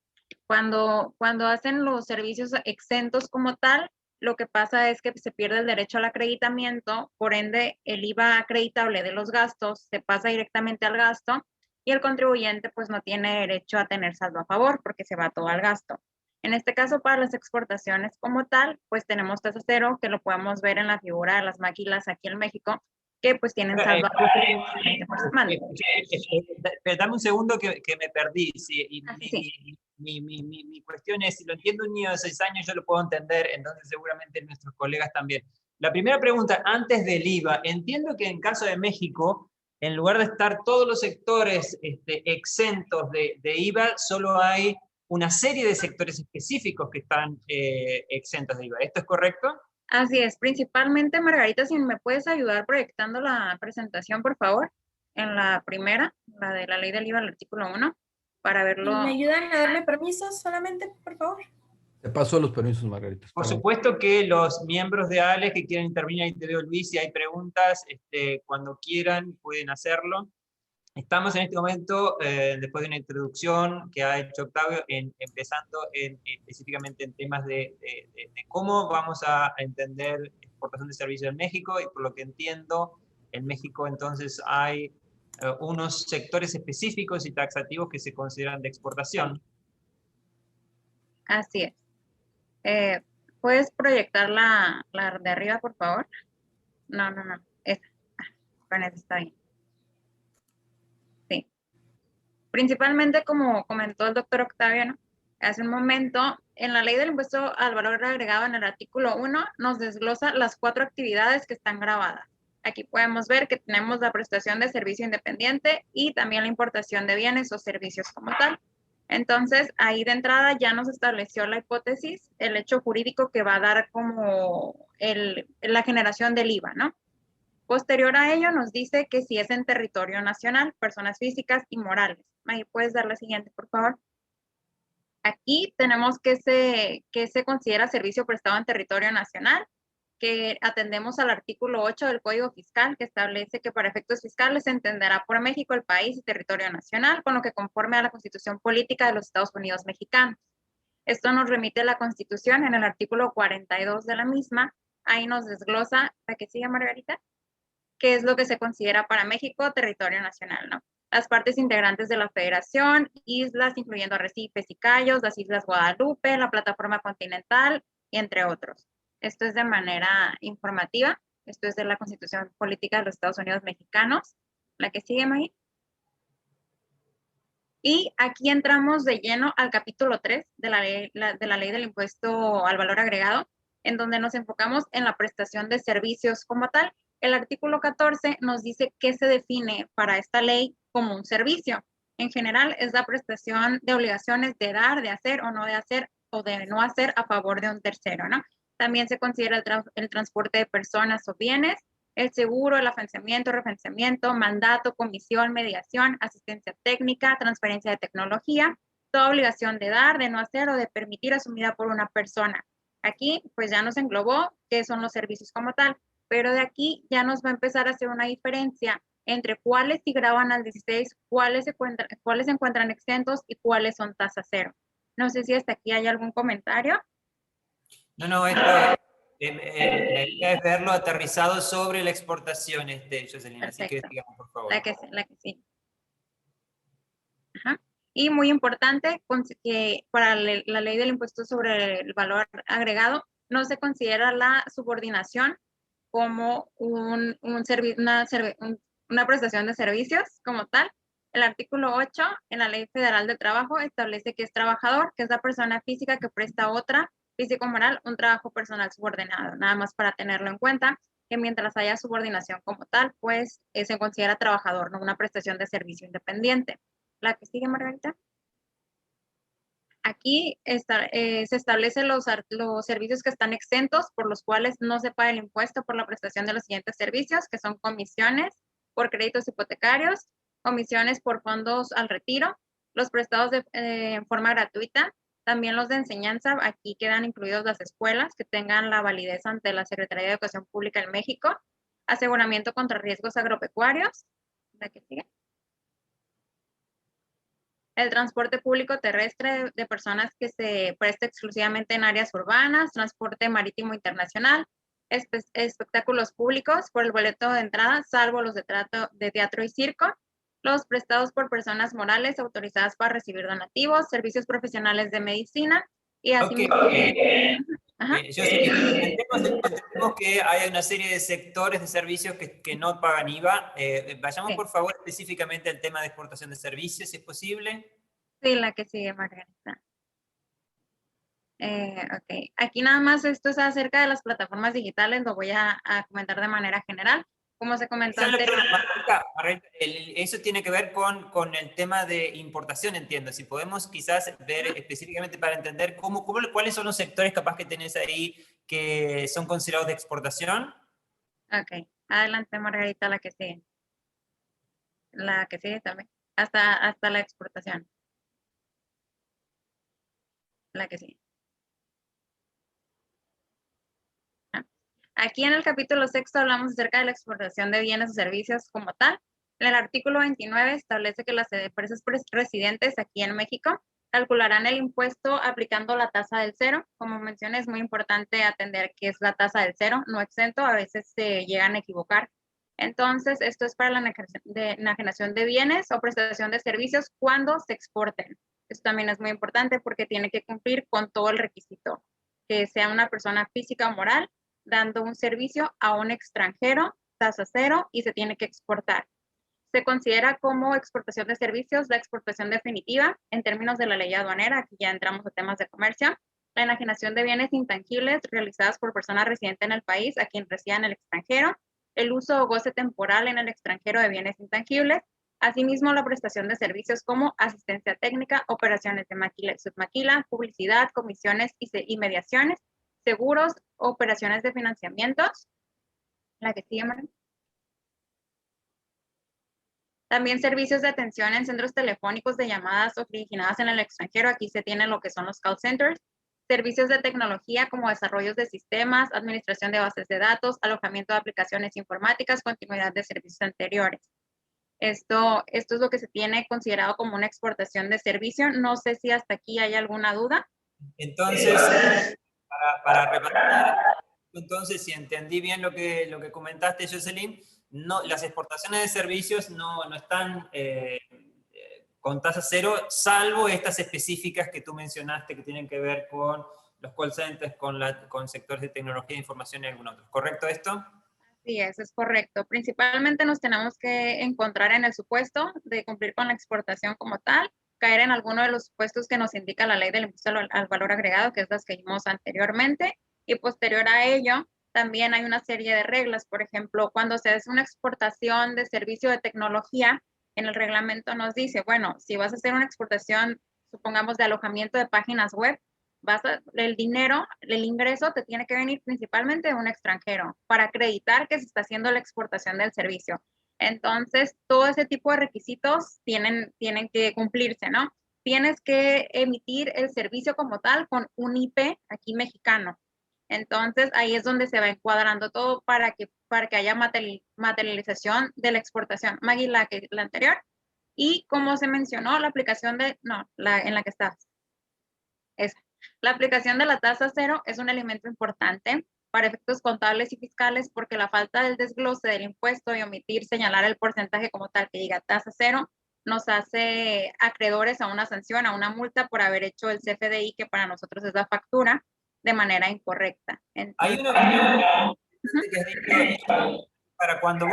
Cuando hacen los servicios exentos como tal, lo que pasa es que se pierde el derecho al acreditamiento, por ende el IVA acreditable de los gastos se pasa directamente al gasto y el contribuyente pues no tiene derecho a tener saldo a favor porque se va todo al gasto. En este caso, para las exportaciones como tal, pues tenemos tasa cero, que lo podemos ver en la figura de las maquilas aquí en México, que pues tienen saldo a favor. Pero dame un segundo que me perdí. Sí, y Sí. mi cuestión es, si lo entiende un niño de 6 años, yo lo puedo entender, entonces seguramente nuestros colegas también. La primera pregunta, antes del IVA, entiendo que en caso de México, en lugar de estar todos los sectores exentos de IVA, solo hay una serie de sectores específicos que están exentos de IVA. ¿Esto es correcto? Así es, principalmente, Margarita, si me puedes ayudar proyectando la presentación, por favor, en la primera, la de la ley del IVA, el artículo 1, para verlo. ¿Me ayudan a darme permisos solamente, por favor? Te paso los permisos, Margarita. Por Espérame. supuesto que los miembros de ALES que quieran intervenir, ahí te veo Luis, si hay preguntas, cuando quieran pueden hacerlo. Estamos en este momento, después de una introducción que ha hecho Octavio, empezando específicamente en temas de cómo vamos a entender exportación de servicios en México, y por lo que entiendo, en México entonces hay unos sectores específicos y taxativos que se consideran de exportación. Así es. ¿Puedes proyectar la de arriba, por favor? No. Esa. Con eso está bien. Sí. Principalmente, como comentó el doctor Octavio, ¿no? Hace un momento, en la ley del impuesto al valor agregado, en el artículo 1, nos desglosa las 4 actividades que están grabadas. Aquí podemos ver que tenemos la prestación de servicio independiente y también la importación de bienes o servicios como tal. Entonces, ahí de entrada ya nos estableció la hipótesis, el hecho jurídico que va a dar como la generación del IVA, ¿no? Posterior a ello nos dice que si es en territorio nacional, personas físicas y morales. Ahí puedes dar la siguiente, por favor. Aquí tenemos que se considera servicio prestado en territorio nacional, que atendemos al artículo 8 del Código Fiscal, que establece que para efectos fiscales se entenderá por México el país y territorio nacional, con lo que conforme a la Constitución Política de los Estados Unidos Mexicanos. Esto nos remite a la Constitución en el artículo 42 de la misma. Ahí nos desglosa, ¿la que sigue, Margarita? ¿Qué es lo que se considera para México territorio nacional, ¿no? Las partes integrantes de la federación, islas, incluyendo arrecifes y cayos, las islas Guadalupe, la plataforma continental, y entre otros. Esto es de manera informativa. Esto es de la Constitución Política de los Estados Unidos Mexicanos. La que sigue, Maggie. Y aquí entramos de lleno al capítulo 3 de la ley del impuesto al valor agregado, en donde nos enfocamos en la prestación de servicios como tal. El artículo 14 nos dice qué se define para esta ley como un servicio. En general, es la prestación de obligaciones de dar, de hacer o no de hacer o de no hacer a favor de un tercero, ¿no? También se considera el transporte de personas o bienes, el seguro, el afianzamiento, refinanciamiento, mandato, comisión, mediación, asistencia técnica, transferencia de tecnología, toda obligación de dar, de no hacer o de permitir asumida por una persona. Aquí pues ya nos englobó qué son los servicios como tal, pero de aquí ya nos va a empezar a hacer una diferencia entre cuáles sí graban al 16, cuáles se encuentran exentos y cuáles son tasa cero. No sé si hasta aquí hay algún comentario. No, esto la idea es verlo aterrizado sobre la exportación, Jocelyn, así que Perfecto. digamos, por favor. La que sí. Ajá. Y muy importante, que para la ley del impuesto sobre el valor agregado, no se considera la subordinación como una prestación de servicios como tal. El artículo 8 en la Ley Federal del Trabajo establece que es trabajador, que es la persona física que presta a otra, físico-moral, un trabajo personal subordinado. Nada más para tenerlo en cuenta, que mientras haya subordinación como tal, pues se considera trabajador, no una prestación de servicio independiente. La que sigue, Margarita. Aquí se establecen los servicios que están exentos, por los cuales no se paga el impuesto por la prestación de los siguientes servicios, que son comisiones por créditos hipotecarios, comisiones por fondos al retiro, los prestados en forma gratuita, también los de enseñanza. Aquí quedan incluidos las escuelas que tengan la validez ante la Secretaría de Educación Pública en México, aseguramiento contra riesgos agropecuarios. ¿La que sigue? El transporte público terrestre de personas que se presta exclusivamente en áreas urbanas, transporte marítimo internacional, espectáculos públicos por el boleto de entrada, salvo los de teatro y circo, los prestados por personas morales autorizadas para recibir donativos, servicios profesionales de medicina y así mismo. Entendemos que hay una serie de sectores de servicios que no pagan IVA. Vayamos, Sí. por favor, específicamente al tema de exportación de servicios, si es posible. Sí, la que sigue, Margarita. Ok, aquí nada más esto es acerca de las plataformas digitales, lo voy a comentar de manera general. Como se comentó anteriormente. Margarita, eso tiene que ver con el tema de importación, entiendo. Si podemos quizás ver específicamente para entender cuáles son los sectores capaz que tenés ahí que son considerados de exportación. Ok, adelante, Margarita, la que sigue. La que sigue también. Hasta la exportación. La que sigue. Aquí en el capítulo sexto hablamos acerca de la exportación de bienes o servicios como tal. En el artículo 29 establece que las empresas residentes aquí en México calcularán el impuesto aplicando la tasa del cero. Como mencioné, es muy importante atender qué es la tasa del cero, no exento, a veces se llegan a equivocar. Entonces, esto es para la enajenación de bienes o prestación de servicios cuando se exporten. Esto también es muy importante porque tiene que cumplir con todo el requisito, que sea una persona física o moral dando un servicio a un extranjero, tasa cero, y se tiene que exportar. Se considera como exportación de servicios la exportación definitiva en términos de la ley aduanera. Aquí ya entramos a temas de comercio. La enajenación de bienes intangibles realizadas por persona residente en el país a quien resida en el extranjero, el uso o goce temporal en el extranjero de bienes intangibles, asimismo la prestación de servicios como asistencia técnica, operaciones de maquila y submaquila, publicidad, comisiones y mediaciones, seguros, operaciones de financiamientos. La que sigue, María. También servicios de atención en centros telefónicos de llamadas originadas en el extranjero. Aquí se tienen lo que son los call centers. Servicios de tecnología como desarrollos de sistemas, administración de bases de datos, alojamiento de aplicaciones informáticas, continuidad de servicios anteriores. Esto es lo que se tiene considerado como una exportación de servicio. No sé si hasta aquí hay alguna duda. Entonces, para repetir, entonces, si entendí bien lo que comentaste, Jocelyn, no, las exportaciones de servicios no están con tasa cero, salvo estas específicas que tú mencionaste que tienen que ver con los call centers, con sectores de tecnología de información y algún otro. ¿Correcto esto? Sí, eso es correcto. Principalmente nos tenemos que encontrar en el supuesto de cumplir con la exportación como tal, caer en alguno de los supuestos que nos indica la ley del impuesto al valor agregado, que es las que vimos anteriormente, y posterior a ello, también hay una serie de reglas. Por ejemplo, cuando se hace una exportación de servicio de tecnología, en el reglamento nos dice, bueno, si vas a hacer una exportación, supongamos, de alojamiento de páginas web, el dinero, el ingreso te tiene que venir principalmente de un extranjero para acreditar que se está haciendo la exportación del servicio. Entonces, todo ese tipo de requisitos tienen que cumplirse, ¿no? Tienes que emitir el servicio como tal con un IP aquí mexicano. Entonces, ahí es donde se va encuadrando todo para que haya materialización de la exportación. Maggie, la anterior. Y como se mencionó, la aplicación en la que estás. Esa. La aplicación de la tasa cero es un elemento importante para efectos contables y fiscales porque la falta del desglose del impuesto y omitir señalar el porcentaje como tal que diga tasa cero nos hace acreedores a una sanción, a una multa por haber hecho el CFDI, que para nosotros es la factura, de manera incorrecta. Hay una cuestión que has dicho, para cuando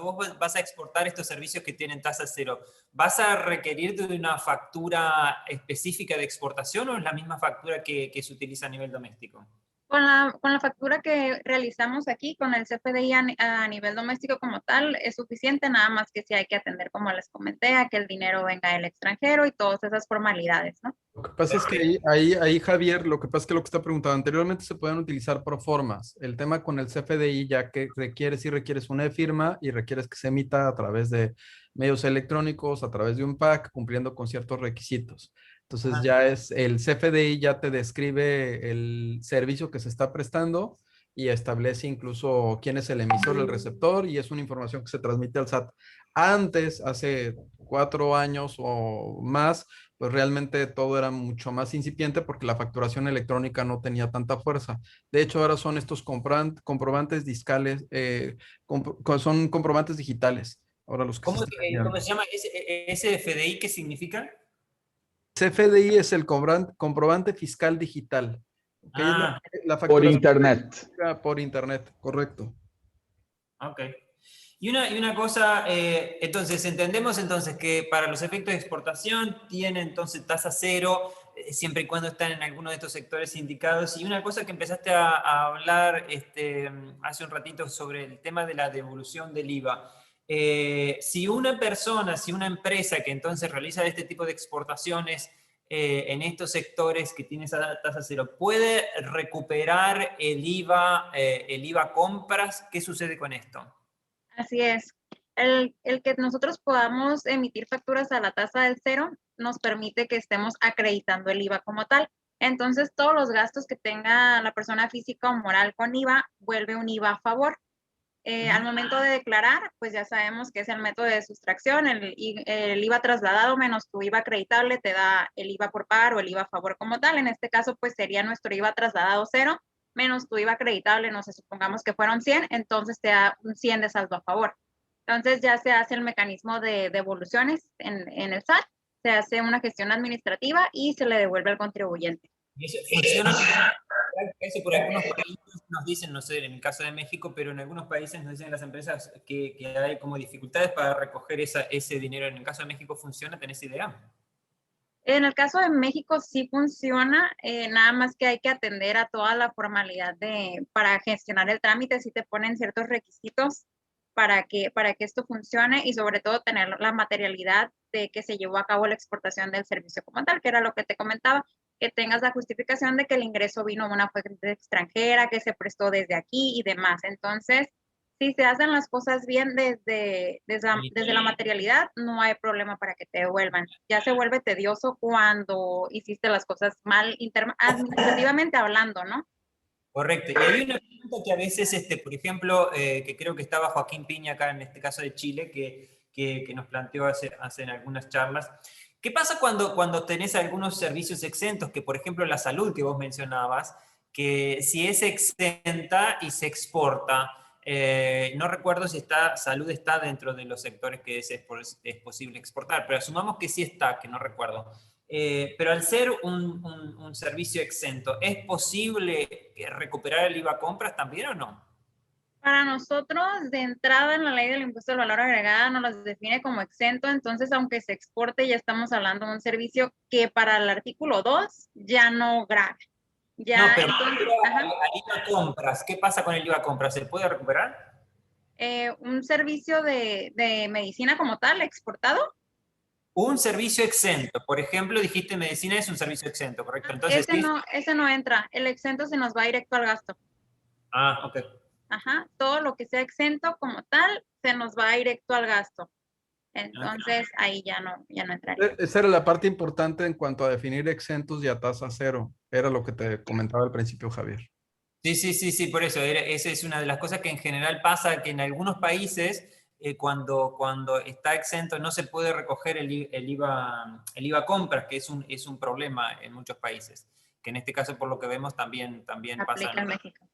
vos vas a exportar estos servicios que tienen tasa cero, ¿vas a requerir de una factura específica de exportación o es la misma factura que se utiliza a nivel doméstico? Con la factura que realizamos aquí, con el CFDI a nivel doméstico como tal, es suficiente, nada más que si hay que atender, como les comenté, a que el dinero venga del extranjero y todas esas formalidades, ¿no? Lo que pasa es que ahí, Javier, lo que pasa es que lo que está preguntando anteriormente se pueden utilizar proformas. El tema con el CFDI, ya que requieres una firma y requieres que se emita a través de medios electrónicos, a través de un PAC, cumpliendo con ciertos requisitos. Entonces ya es el CFDI ya te describe el servicio que se está prestando y establece incluso quién es el emisor, el receptor, y es una información que se transmite al SAT. Antes, hace 4 años o más, pues realmente todo era mucho más incipiente porque la facturación electrónica no tenía tanta fuerza. De hecho, ahora son estos comprobantes discales, son comprobantes digitales. Ahora los que se están enviando. ¿Cómo se llama? ¿Ese FDI qué significa? CFDI es el comprobante fiscal digital. ¿Okay? Es la por facturación internet. por internet, correcto. Ok. Y una cosa, entonces, entendemos entonces que para los efectos de exportación tiene entonces tasa cero, siempre y cuando están en alguno de estos sectores indicados. Y una cosa que empezaste a hablar hace un ratito sobre el tema de la devolución del IVA. Si una persona, si una empresa que entonces realiza este tipo de exportaciones en estos sectores que tiene esa tasa cero, ¿puede recuperar el IVA compras? ¿Qué sucede con esto? Así es. El que nosotros podamos emitir facturas a la tasa del cero nos permite que estemos acreditando el IVA como tal. Entonces, todos los gastos que tenga la persona física o moral con IVA, vuelve un IVA a favor. Al momento de declarar, pues ya sabemos que es el método de sustracción, el IVA trasladado menos tu IVA acreditable te da el IVA por pagar o el IVA a favor como tal. En este caso, pues sería nuestro IVA trasladado 0 menos tu IVA acreditable, no sé, supongamos que fueron 100, entonces te da un 100 de saldo a favor. Entonces ya se hace el mecanismo de devoluciones en el SAT, se hace una gestión administrativa y se le devuelve al contribuyente. Y eso funciona. Eso por algunos países nos dicen, no sé, en el caso de México, pero en algunos países nos dicen las empresas que hay como dificultades para recoger ese dinero. En el caso de México, ¿funciona? ¿Tenés idea? En el caso de México sí funciona, nada más que hay que atender a toda la formalidad para gestionar el trámite, sí te ponen ciertos requisitos para que esto funcione y sobre todo tener la materialidad de que se llevó a cabo la exportación del servicio como tal, que era lo que te comentaba, que tengas la justificación de que el ingreso vino de una fuente extranjera, que se prestó desde aquí y demás. Entonces, si se hacen las cosas bien desde la materialidad, no hay problema para que te devuelvan. Ya se vuelve tedioso cuando hiciste las cosas mal administrativamente hablando, ¿no? Correcto. Y hay una pregunta que a veces, por ejemplo, que creo que estaba Joaquín Piña acá, en este caso de Chile, que nos planteó hace en algunas charlas. ¿Qué pasa cuando tenés algunos servicios exentos, que por ejemplo la salud que vos mencionabas, que si es exenta y se exporta, no recuerdo si salud está dentro de los sectores que es posible exportar, pero asumamos que sí está, que no recuerdo. Pero al ser un servicio exento, ¿es posible recuperar el IVA compras también o no? Para nosotros, de entrada en la ley del impuesto al valor agregado nos los define como exento, entonces aunque se exporte ya estamos hablando de un servicio que para el artículo 2 ya no grave. Ya, No, pero entonces, al IVA compras, ¿qué pasa con el IVA compras? ¿Se puede recuperar? un servicio de medicina como tal, exportado. Un servicio exento, por ejemplo, dijiste medicina es un servicio exento, ¿correcto? Entonces, Ese no entra, el exento se nos va directo al gasto. Ah, ok. Ajá, todo lo que sea exento como tal, se nos va directo al gasto. Entonces, ahí ya no entraría. Esa era la parte importante en cuanto a definir exentos y a tasa cero. Era lo que te comentaba al principio, Javier. Sí, por eso. Esa es una de las cosas que en general pasa, que en algunos países, cuando está exento, no se puede recoger el IVA compras, que es un problema en muchos países. Que en este caso, por lo que vemos, también pasa. Aplica en México.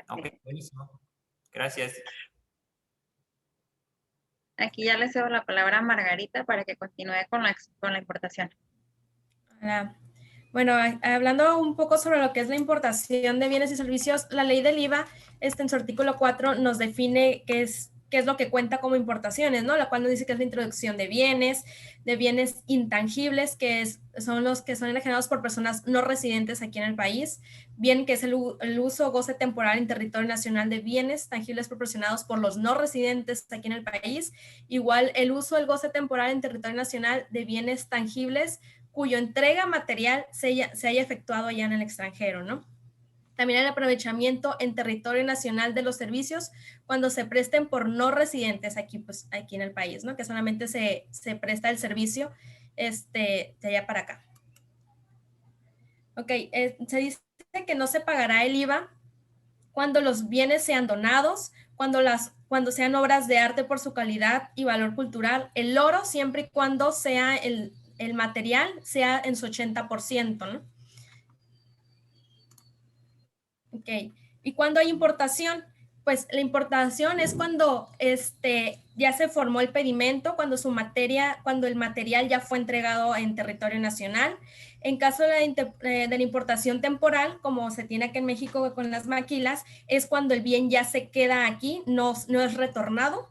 Ok, buenísimo. Gracias. Aquí ya le cedo la palabra a Margarita para que continúe con la importación. Hola. Bueno, hablando un poco sobre lo que es la importación de bienes y servicios, la ley del IVA, en su artículo 4, nos define qué es lo que cuenta como importaciones, ¿no? La cual nos dice que es la introducción de bienes intangibles, son los que son enajenados por personas no residentes aquí en el país, bien que es el uso o goce temporal en territorio nacional de bienes tangibles proporcionados por los no residentes aquí en el país, igual el uso o el goce temporal en territorio nacional de bienes tangibles cuyo entrega material se haya efectuado allá en el extranjero, ¿no? También el aprovechamiento en territorio nacional de los servicios cuando se presten por no residentes aquí en el país, ¿no? Que solamente se presta el servicio de allá para acá. Ok, se dice que no se pagará el IVA cuando los bienes sean donados, cuando sean obras de arte por su calidad y valor cultural, el oro siempre y cuando sea el material sea en su 80%, ¿no? Ok. ¿Y cuando hay importación? Pues la importación es cuando ya se formó el pedimento, cuando el material ya fue entregado en territorio nacional. En caso de la importación temporal, como se tiene aquí en México con las maquilas, es cuando el bien ya se queda aquí, no es retornado.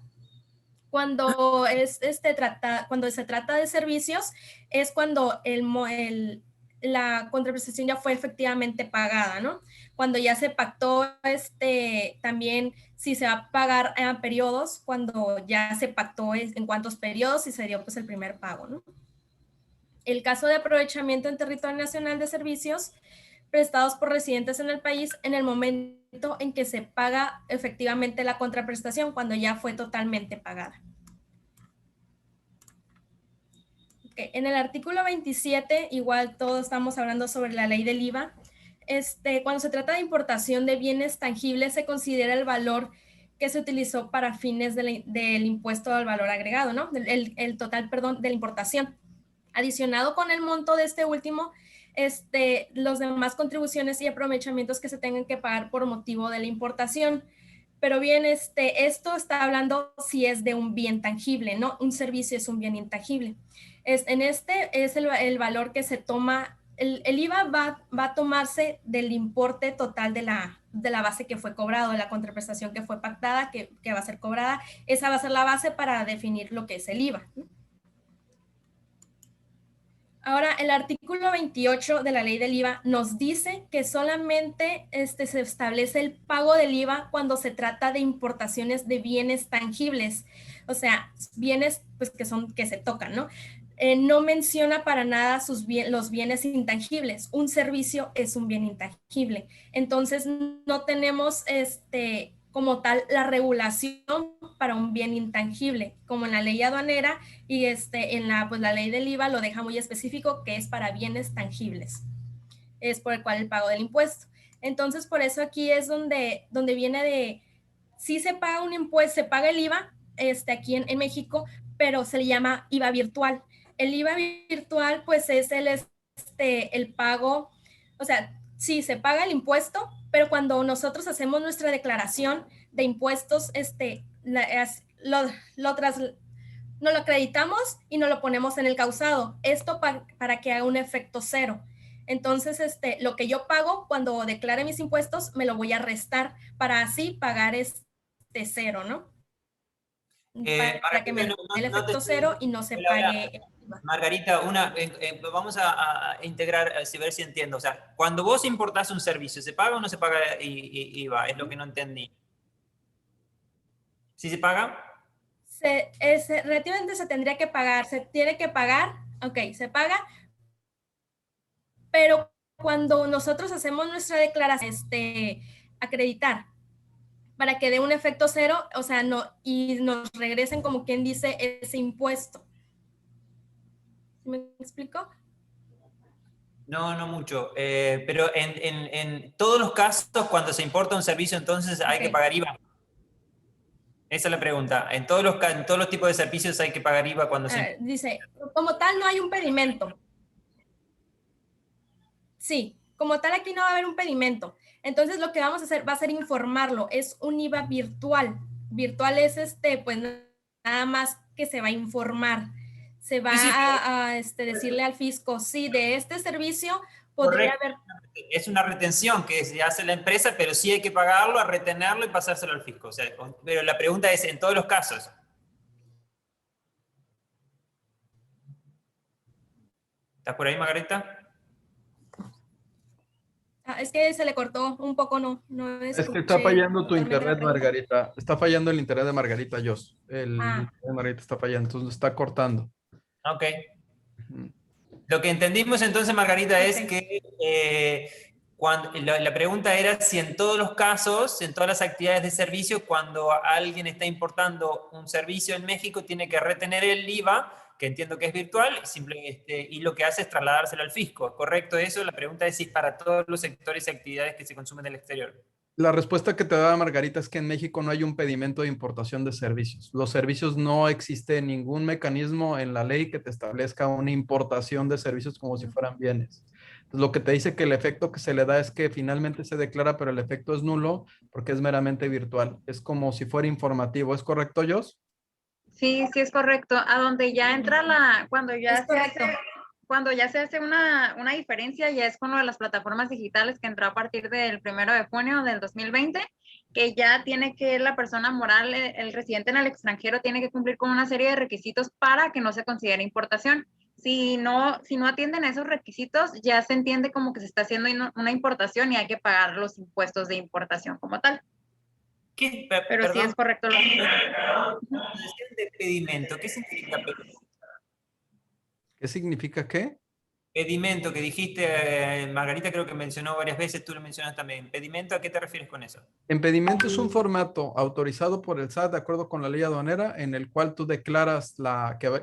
Cuando cuando se trata de servicios, es cuando la contraprestación ya fue efectivamente pagada, ¿no? Cuando ya se pactó también si se va a pagar a periodos, cuando ya se pactó en cuántos periodos y se dio pues el primer pago, ¿no? El caso de aprovechamiento en territorio nacional de servicios prestados por residentes en el país en el momento en que se paga efectivamente la contraprestación, cuando ya fue totalmente pagada. En el artículo 27, igual todos estamos hablando sobre la ley del IVA. Cuando se trata de importación de bienes tangibles, se considera el valor que se utilizó para fines del impuesto al valor agregado, ¿no? El total, perdón, de la importación. Adicionado con el monto de este último, los demás contribuciones y aprovechamientos que se tengan que pagar por motivo de la importación. Pero bien, esto está hablando si es de un bien tangible, ¿no? Un servicio es un bien intangible. Es el valor que se toma, el IVA va a tomarse del importe total de la base que fue cobrado, de la contraprestación que fue pactada, que va a ser cobrada. Esa va a ser la base para definir lo que es el IVA. Ahora, el artículo 28 de la ley del IVA nos dice que solamente se establece el pago del IVA cuando se trata de importaciones de bienes tangibles, o sea, bienes pues, que se tocan, ¿no? No menciona para nada los bienes intangibles. Un servicio es un bien intangible. Entonces, no tenemos como tal la regulación para un bien intangible, como en la ley aduanera y en la ley del IVA lo deja muy específico que es para bienes tangibles. Es por el cual el pago del impuesto. Entonces, por eso aquí es donde viene de, sí se paga un impuesto, se paga el IVA aquí en México, pero se le llama IVA virtual. El IVA virtual, pues es el pago, o sea, sí, se paga el impuesto, pero cuando nosotros hacemos nuestra declaración de impuestos, nos lo acreditamos y nos lo ponemos en el causado. Esto para que haga un efecto cero. Entonces, lo que yo pago cuando declare mis impuestos, me lo voy a restar para así pagar cero, ¿no? Para que me dé el efecto cero y no se pague. Margarita, vamos a integrar, a ver si entiendo. O sea, cuando vos importás un servicio, ¿se paga o no se paga IVA? Es lo que no entendí. ¿Sí se paga? Relativamente se tendría que pagar, se tiene que pagar, ok, se paga, pero cuando nosotros hacemos nuestra declaración, acreditar, para que dé un efecto cero, o sea, y nos regresen como quien dice ese impuesto. ¿Me explico? No, no mucho. Pero en todos los casos, cuando se importa un servicio, entonces hay que pagar IVA. Esa es la pregunta. En todos los tipos de servicios hay que pagar IVA cuando se... Dice, como tal no hay un pedimento. Sí, como tal aquí no va a haber un pedimento. Entonces lo que vamos a hacer va a ser informarlo. Es un IVA virtual. Virtual es pues nada más que se va a informar. Se va a decirle al fisco, sí, de este servicio podría haber... Es una retención que se hace la empresa, pero sí hay que pagarlo, a retenerlo y pasárselo al fisco. O sea, pero la pregunta es, en todos los casos. ¿Estás por ahí, Margarita? Es que se le cortó un poco, no es que está fallando tu internet, Margarita. Está fallando el internet de Margarita, Jos. El internet de Margarita está fallando, entonces está cortando. Ok. Lo que entendimos entonces, Margarita, es que la pregunta era si en todos los casos, en todas las actividades de servicio, cuando alguien está importando un servicio en México, tiene que retener el IVA, que entiendo que es virtual, y lo que hace es trasladárselo al fisco. ¿Correcto eso? La pregunta es si para todos los sectores y actividades que se consumen en el exterior. La respuesta que te da Margarita es que en México no hay un pedimento de importación de servicios. Los servicios no existe ningún mecanismo en la ley que te establezca una importación de servicios como si fueran bienes. Entonces, lo que te dice que el efecto que se le da es que finalmente se declara, pero el efecto es nulo porque es meramente virtual. Es como si fuera informativo. ¿Es correcto, Jos? Sí, sí es correcto. A donde ya entra cuando ya se hace una diferencia, ya es con lo de las plataformas digitales que entró a partir del 1 de junio del 2020, que ya tiene que la persona moral, el residente en el extranjero, tiene que cumplir con una serie de requisitos para que no se considere importación. Si no atienden a esos requisitos, ya se entiende como que se está haciendo una importación y hay que pagar los impuestos de importación como tal. Pero sí es correcto lo que de pedimento, ¿qué significa pedimento? ¿Qué significa qué? Pedimento que dijiste, Margarita creo que mencionó varias veces, tú lo mencionas también. ¿Pedimento a qué te refieres con eso? Impedimento es un formato autorizado por el SAT de acuerdo con la ley aduanera en el cual tú declaras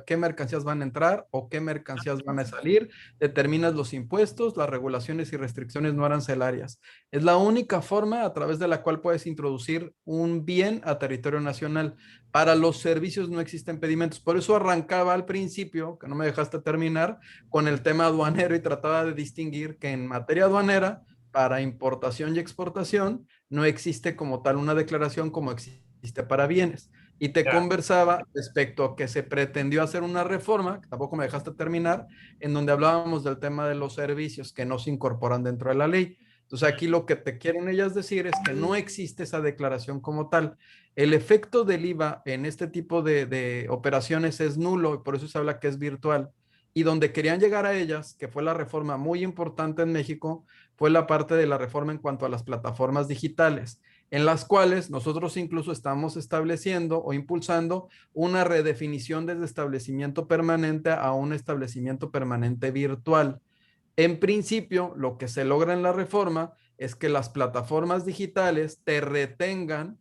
qué mercancías van a entrar o qué mercancías van a salir, determinas los impuestos, las regulaciones y restricciones no arancelarias. Es la única forma a través de la cual puedes introducir un bien a territorio nacional. Para los servicios no existen impedimentos. Por eso arrancaba al principio, que no me dejaste terminar, con el tema aduanero y trataba de distinguir que en materia aduanera, para importación y exportación, no existe como tal una declaración como existe para bienes. Y te conversaba respecto a que se pretendió hacer una reforma, que tampoco me dejaste terminar, en donde hablábamos del tema de los servicios que no se incorporan dentro de la ley. Entonces aquí lo que te quieren ellas decir es que no existe esa declaración como tal. El efecto del IVA en este tipo de operaciones es nulo y por eso se habla que es virtual. Y donde querían llegar a ellas, que fue la reforma muy importante en México, fue la parte de la reforma en cuanto a las plataformas digitales, en las cuales nosotros incluso estamos estableciendo o impulsando una redefinición desde establecimiento permanente a un establecimiento permanente virtual. En principio, lo que se logra en la reforma es que las plataformas digitales te retengan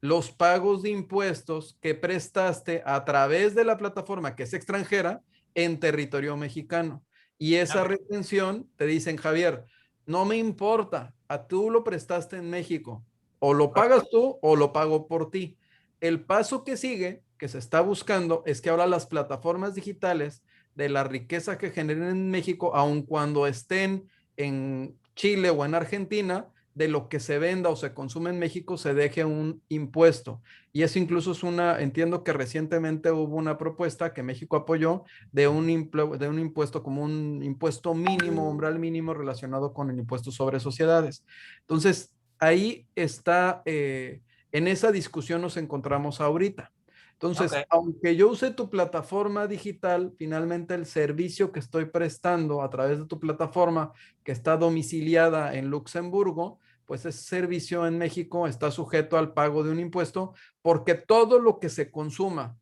los pagos de impuestos que prestaste a través de la plataforma que es extranjera en territorio mexicano. Y esa retención te dicen, Javier, no me importa, a tú lo prestaste en México, o lo pagas tú o lo pago por ti. El paso que sigue, que se está buscando, es que ahora las plataformas digitales de la riqueza que generen en México, aun cuando estén en Chile o en Argentina, de lo que se venda o se consume en México se deje un impuesto. Y eso incluso es entiendo que recientemente hubo una propuesta que México apoyó de un impuesto como un impuesto mínimo, umbral mínimo relacionado con el impuesto sobre sociedades. Entonces, ahí está, en esa discusión nos encontramos ahorita. Entonces, aunque yo use tu plataforma digital, finalmente el servicio que estoy prestando a través de tu plataforma que está domiciliada en Luxemburgo, pues ese servicio en México está sujeto al pago de un impuesto porque todo lo que se consuma,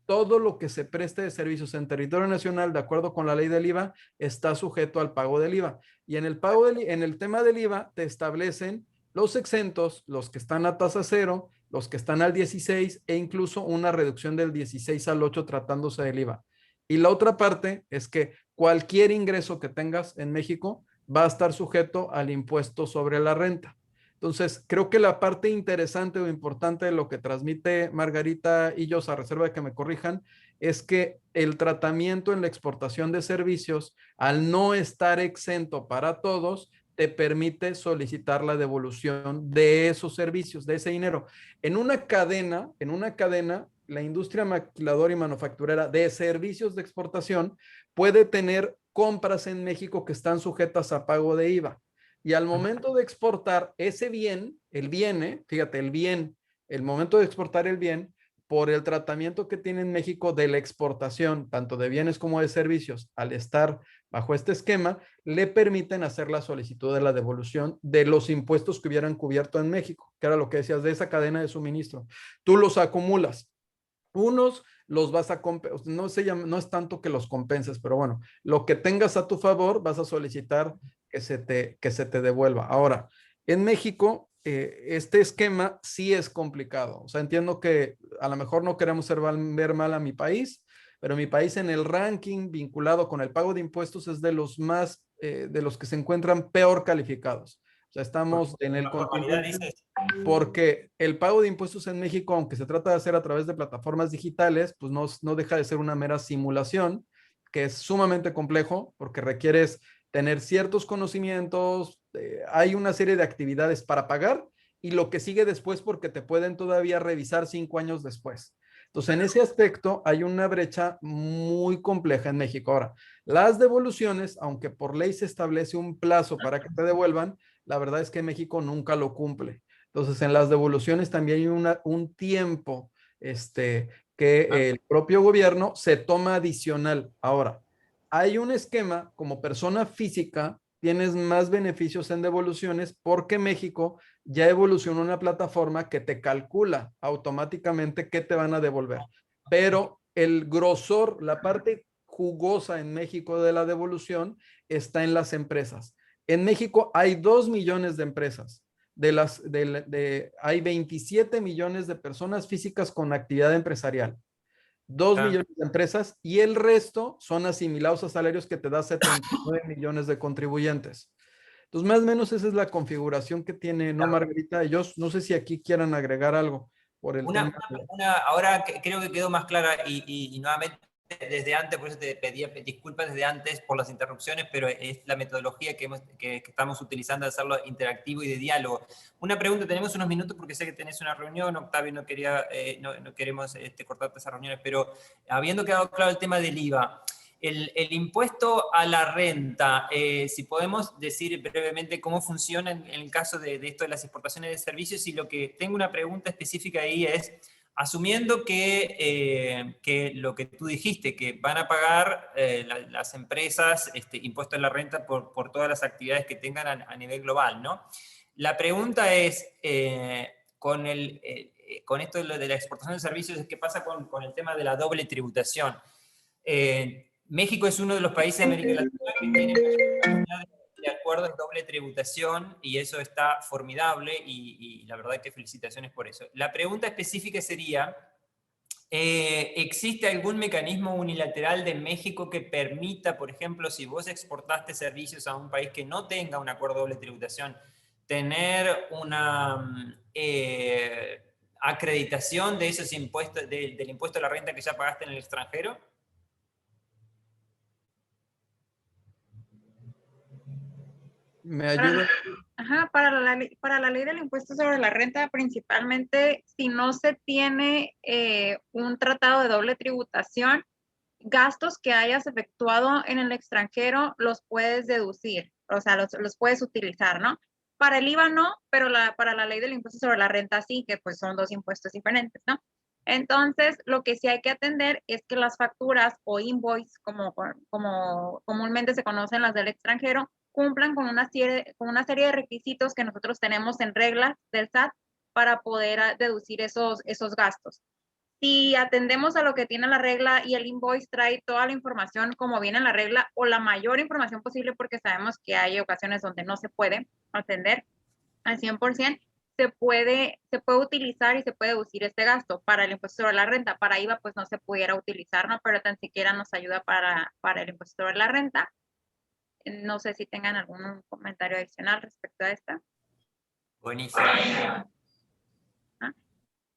todo lo que se preste de servicios en territorio nacional, de acuerdo con la ley del IVA, está sujeto al pago del IVA. Y en en el tema del IVA te establecen los exentos, los que están a tasa cero, los que están al 16 e incluso una reducción del 16 al 8 tratándose del IVA. Y la otra parte es que cualquier ingreso que tengas en México va a estar sujeto al impuesto sobre la renta. Entonces, creo que la parte interesante o importante de lo que transmite Margarita y yo, a reserva de que me corrijan, es que el tratamiento en la exportación de servicios, al no estar exento para todos, te permite solicitar la devolución de esos servicios, de ese dinero. En una cadena, la industria maquiladora y manufacturera de servicios de exportación puede tener compras en México que están sujetas a pago de IVA. Y al momento de exportar ese bien, fíjate, el momento de exportar el bien, por el tratamiento que tiene en México de la exportación, tanto de bienes como de servicios, al estar bajo este esquema, le permiten hacer la solicitud de la devolución de los impuestos que hubieran cubierto en México, que era lo que decías de esa cadena de suministro. Tú los acumulas. Unos los vas a no es tanto que los compenses, pero bueno, lo que tengas a tu favor vas a solicitar que se te devuelva. Ahora, en México, este esquema sí es complicado. O sea, entiendo que a lo mejor no queremos ver mal a mi país, pero mi país en el ranking vinculado con el pago de impuestos es de los más, de los que se encuentran peor calificados. O sea, estamos en el continente porque el pago de impuestos en México, aunque se trata de hacer a través de plataformas digitales, pues no deja de ser una mera simulación, que es sumamente complejo porque requieres tener ciertos conocimientos, hay una serie de actividades para pagar y lo que sigue después porque te pueden todavía revisar 5 años después. Entonces, en ese aspecto hay una brecha muy compleja en México. Ahora, las devoluciones, aunque por ley se establece un plazo para que te devuelvan, la verdad es que México nunca lo cumple. Entonces, en las devoluciones también hay un tiempo que el propio gobierno se toma adicional. Ahora, hay un esquema como persona física, tienes más beneficios en devoluciones porque México ya evolucionó una plataforma que te calcula automáticamente qué te van a devolver. Pero el grosor, la parte jugosa en México de la devolución está en las empresas. En México hay 2 millones de empresas. Hay 27 millones de personas físicas con actividad empresarial. 2 millones de empresas y el resto son asimilados a salarios que te da 79 millones de contribuyentes. Entonces, más o menos esa es la configuración que tiene, ¿no, Margarita? Ellos, no sé si aquí quieran agregar algo por el tema. Ahora creo que quedó más clara y nuevamente desde antes, por eso te pedía disculpas desde antes por las interrupciones, pero es la metodología que estamos utilizando de hacerlo interactivo y de diálogo. Una pregunta, tenemos unos minutos porque sé que tenés una reunión, Octavio, no queremos cortarte esas reuniones, pero habiendo quedado claro el tema del IVA, el impuesto a la renta, si podemos decir brevemente cómo funciona en el caso de esto de las exportaciones de servicios, y lo que tengo una pregunta específica ahí es, asumiendo que lo que tú dijiste, que van a pagar las empresas impuesto a la renta por todas las actividades que tengan a nivel global, ¿no? La pregunta es, con esto de la exportación de servicios, ¿qué pasa con el tema de la doble tributación? México es uno de los países de América Latina que tiene de acuerdo en doble tributación y eso está formidable y la verdad que felicitaciones por eso. La pregunta específica sería, ¿existe algún mecanismo unilateral de México que permita, por ejemplo, si vos exportaste servicios a un país que no tenga un acuerdo de doble tributación, tener una acreditación de esos impuestos, del impuesto a la renta que ya pagaste en el extranjero? ¿Me ayuda? Para la ley del impuesto sobre la renta, principalmente, si no se tiene un tratado de doble tributación, gastos que hayas efectuado en el extranjero los puedes deducir, o sea, los puedes utilizar, ¿no? Para el IVA no, pero para la ley del impuesto sobre la renta sí, que pues son dos impuestos diferentes, ¿no? Entonces, lo que sí hay que atender es que las facturas o invoice, como comúnmente se conocen las del extranjero, cumplan con una serie de requisitos que nosotros tenemos en reglas del SAT para poder deducir esos gastos. Si atendemos a lo que tiene la regla y el invoice trae toda la información como viene en la regla o la mayor información posible, porque sabemos que hay ocasiones donde no se puede atender al 100%, se puede utilizar y se puede deducir este gasto. Para el impuesto sobre la renta, para IVA pues no se pudiera utilizar, ¿no? Pero tan siquiera nos ayuda para el impuesto sobre la renta. No sé si tengan algún comentario adicional respecto a esta. Buenísimo.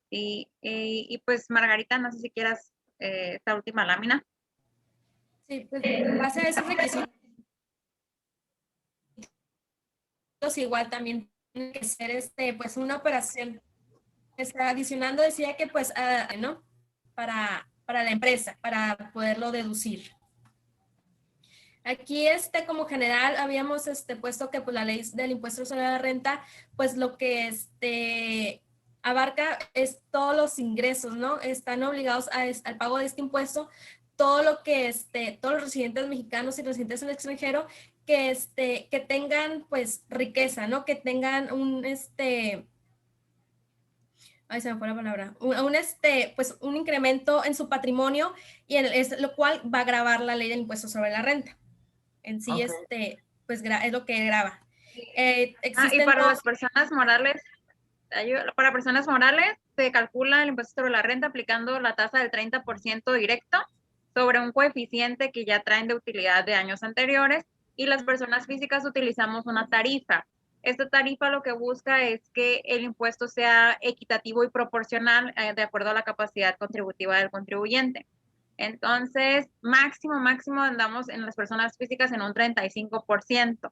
Y pues Margarita, no sé si quieras esta última lámina. Sí, pues en base a esos requisitos, igual también tiene que ser pues una operación. Adicionando, decía que pues, ¿no? Para la empresa, para poderlo deducir. Aquí, como general, habíamos puesto que pues, la ley del impuesto sobre la renta, pues lo que abarca es todos los ingresos, ¿no? Están obligados al pago de este impuesto, todo lo que todos los residentes mexicanos y residentes en el extranjero que tengan pues riqueza, ¿no? Que tengan ay, se me fue la palabra, pues un incremento en su patrimonio y es lo cual va a gravar la ley del impuesto sobre la renta. En sí, Okay. pues es lo que graba. Y para las personas morales, para personas morales se calcula el impuesto sobre la renta aplicando la tasa del 30% directo sobre un coeficiente que ya traen de utilidad de años anteriores, y las personas físicas utilizamos una tarifa. Esta tarifa lo que busca es que el impuesto sea equitativo y proporcional de acuerdo a la capacidad contributiva del contribuyente. Entonces, máximo andamos en las personas físicas en un 35%.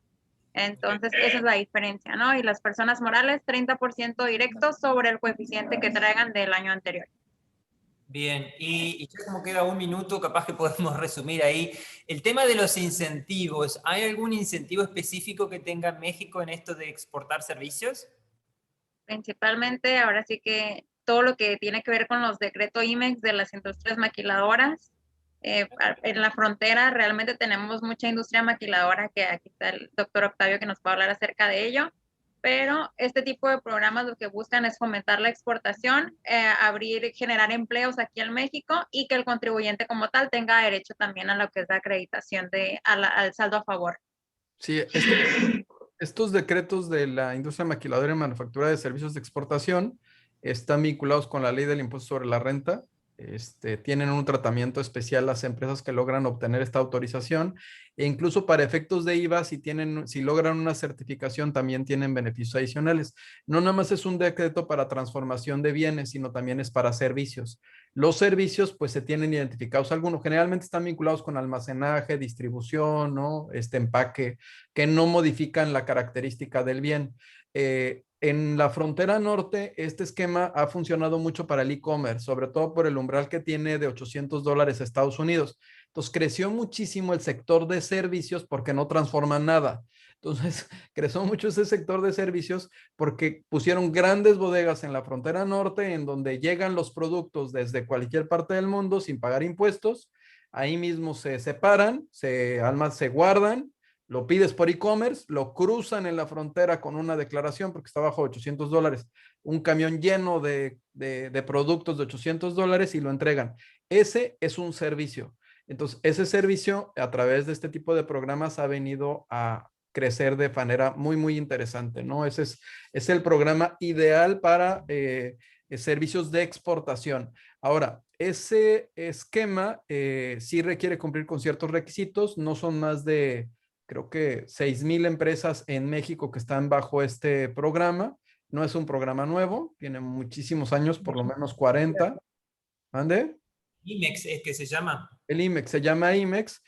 Entonces, esa es la diferencia, ¿no? Y las personas morales, 30% directo sobre el coeficiente que traigan del año anterior. Bien, y ya como queda un minuto, capaz que podemos resumir ahí. El tema de los incentivos, ¿hay algún incentivo específico que tenga México en esto de exportar servicios? Principalmente, ahora sí que todo lo que tiene que ver con los decretos IMEX de las industrias maquiladoras. En la frontera realmente tenemos mucha industria maquiladora, que aquí está el doctor Octavio que nos va a hablar acerca de ello. pero este tipo de programas lo que buscan es fomentar la exportación, generar empleos aquí en México y que el contribuyente como tal tenga derecho también a lo que es la acreditación al saldo a favor. Sí, estos decretos de la industria maquiladora y manufactura de servicios de exportación están vinculados con la ley del impuesto sobre la renta. Tienen un tratamiento especial las empresas que logran obtener esta autorización e incluso para efectos de IVA, si logran una certificación, también tienen beneficios adicionales. No nada más es un decreto para transformación de bienes, sino también es para servicios. Los servicios, pues se tienen identificados algunos, generalmente están vinculados con almacenaje, distribución, ¿no? Empaque, que no modifican la característica del bien. En la frontera norte, este esquema ha funcionado mucho para el e-commerce, sobre todo por el umbral que tiene de $800 a Estados Unidos. Entonces, creció muchísimo el sector de servicios porque no transforman nada. Entonces, creció mucho ese sector de servicios porque pusieron grandes bodegas en la frontera norte en donde llegan los productos desde cualquier parte del mundo sin pagar impuestos. Ahí mismo se separan, se guardan, lo pides por e-commerce, lo cruzan en la frontera con una declaración porque está bajo $800, un camión lleno de productos de $800 y lo entregan. Ese es un servicio. Entonces, ese servicio a través de este tipo de programas ha venido a crecer de manera muy, muy interesante, ¿no? Ese es el programa ideal para servicios de exportación. Ahora, ese esquema sí requiere cumplir con ciertos requisitos, no son más de creo que 6,000 empresas en México que están bajo este programa. No es un programa nuevo, tiene muchísimos años, por lo menos 40. ¿Mande? IMEX es que se llama. El IMEX, se llama IMEX,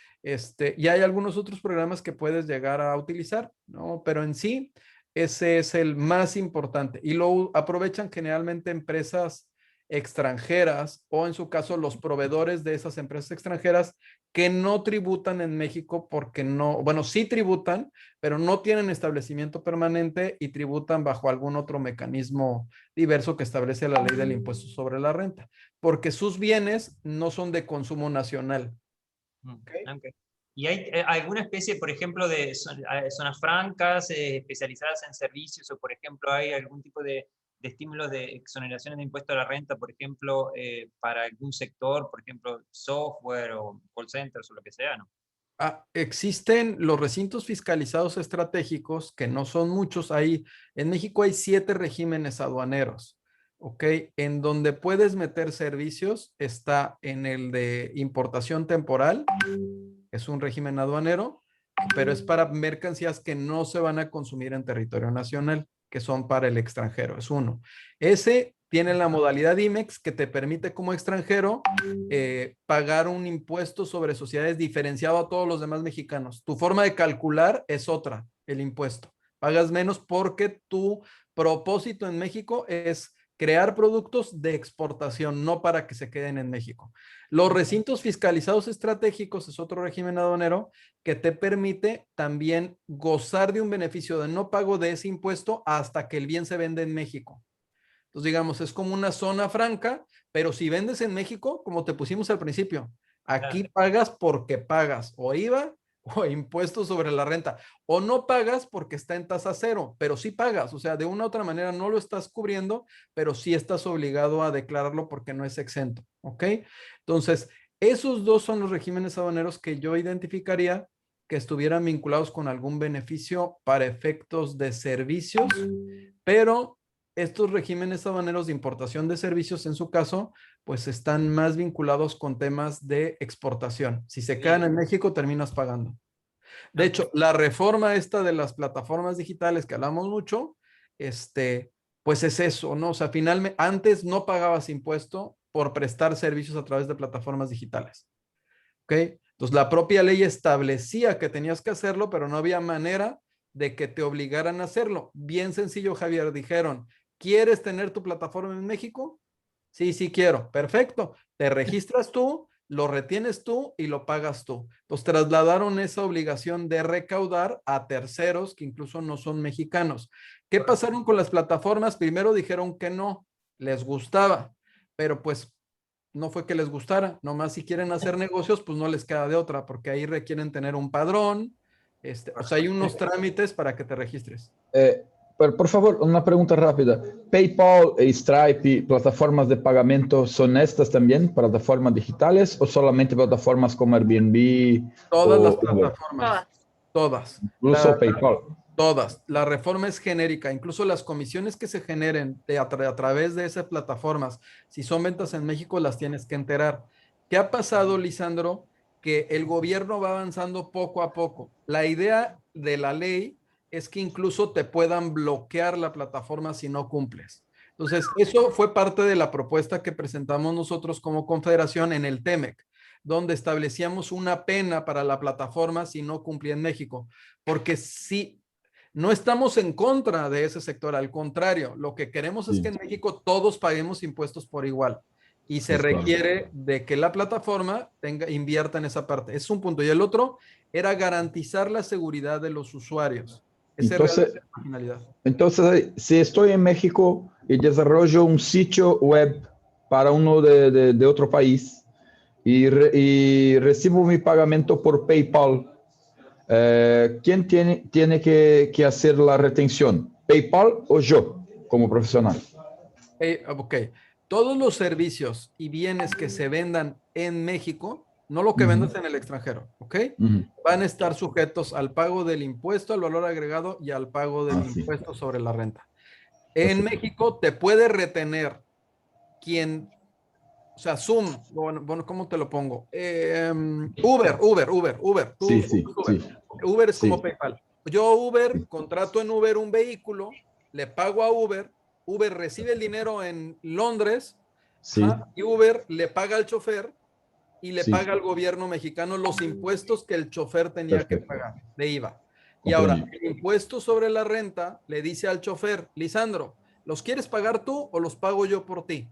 y hay algunos otros programas que puedes llegar a utilizar, ¿no? Pero en sí, ese es el más importante y lo aprovechan generalmente empresas extranjeras o en su caso los proveedores de esas empresas extranjeras que no tributan en México porque no, bueno, sí tributan, pero no tienen establecimiento permanente y tributan bajo algún otro mecanismo diverso que establece la ley del impuesto sobre la renta, porque sus bienes no son de consumo nacional. Okay. ¿Y hay alguna especie, por ejemplo, de zonas francas especializadas en servicios o, por ejemplo, hay algún tipo de estímulos de exoneraciones de impuesto a la renta, por ejemplo, para algún sector, por ejemplo, software o call centers o lo que sea, ¿no? Existen los recintos fiscalizados estratégicos, que no son muchos. En México hay 7 regímenes aduaneros, ¿ok? En donde puedes meter servicios, está en el de importación temporal, es un régimen aduanero, pero es para mercancías que no se van a consumir en territorio nacional, que son para el extranjero, es uno. Ese tiene la modalidad IMEX que te permite como extranjero pagar un impuesto sobre sociedades diferenciado a todos los demás mexicanos. Tu forma de calcular es otra, el impuesto. Pagas menos porque tu propósito en México es crear productos de exportación, no para que se queden en México. Los recintos fiscalizados estratégicos es otro régimen aduanero que te permite también gozar de un beneficio de no pago de ese impuesto hasta que el bien se vende en México. Entonces, digamos, es como una zona franca, pero si vendes en México, como te pusimos al principio, aquí pagas porque pagas o IVA o impuestos sobre la renta, o no pagas porque está en tasa cero, pero sí pagas, o sea, de una u otra manera no lo estás cubriendo, pero sí estás obligado a declararlo porque no es exento, ¿ok? Entonces, esos dos son los regímenes aduaneros que yo identificaría que estuvieran vinculados con algún beneficio para efectos de servicios, pero estos regímenes aduaneros de importación de servicios, en su caso, pues están más vinculados con temas de exportación. Si se quedan en México, terminas pagando. De hecho, la reforma esta de las plataformas digitales que hablamos mucho, pues es eso, ¿no? O sea, finalmente, antes no pagabas impuesto por prestar servicios a través de plataformas digitales. ¿Ok? Entonces, la propia ley establecía que tenías que hacerlo, pero no había manera de que te obligaran a hacerlo. Bien sencillo, Javier, dijeron, ¿quieres tener tu plataforma en México? Sí, sí quiero. Perfecto. Te registras tú, lo retienes tú y lo pagas tú. Entonces trasladaron esa obligación de recaudar a terceros que incluso no son mexicanos. ¿Qué pasaron con las plataformas? Primero dijeron que no, les gustaba, pero pues no fue que les gustara. Nomás si quieren hacer negocios, pues no les queda de otra, porque ahí requieren tener un padrón. O sea, hay unos trámites para que te registres. Por favor, una pregunta rápida. PayPal e Stripe, plataformas de pagamento, ¿son estas también plataformas digitales o solamente plataformas como Airbnb Todas las o Uber? plataformas, todas. Incluso PayPal. Todas. La reforma es genérica. Incluso las comisiones que se generen a través de esas plataformas, si son ventas en México, las tienes que enterar. ¿Qué ha pasado, Lisandro? Que el gobierno va avanzando poco a poco. La idea de la ley es que incluso te puedan bloquear la plataforma si no cumples. Entonces, eso fue parte de la propuesta que presentamos nosotros como confederación en el TEMEC, donde establecíamos una pena para la plataforma si no cumplía en México. Porque si no estamos en contra de ese sector, al contrario, lo que queremos es que en México todos paguemos impuestos por igual y se requiere de que la plataforma invierta en esa parte. Es un punto. Y el otro era garantizar la seguridad de los usuarios. Entonces, si estoy en México y desarrollo un sitio web para uno de otro país y recibo mi pagamento por PayPal, ¿quién tiene que hacer la retención? ¿PayPal o yo como profesional? Ok. Todos los servicios y bienes que se vendan en México, no lo que vendas en el extranjero, ¿ok? Van a estar sujetos al pago del impuesto al valor agregado y al pago del impuesto sobre la renta. En México te puede retener quien, o sea, Zoom, bueno, ¿cómo te lo pongo? Uber. Uber es como PayPal. Yo Uber, contrato en Uber un vehículo, le pago a Uber, Uber recibe el dinero en Londres, y Uber le paga al chofer y le paga al gobierno mexicano los impuestos que el chofer tenía que pagar de IVA. Y ahora, el impuesto sobre la renta le dice al chofer, Lisandro, ¿los quieres pagar tú o los pago yo por ti?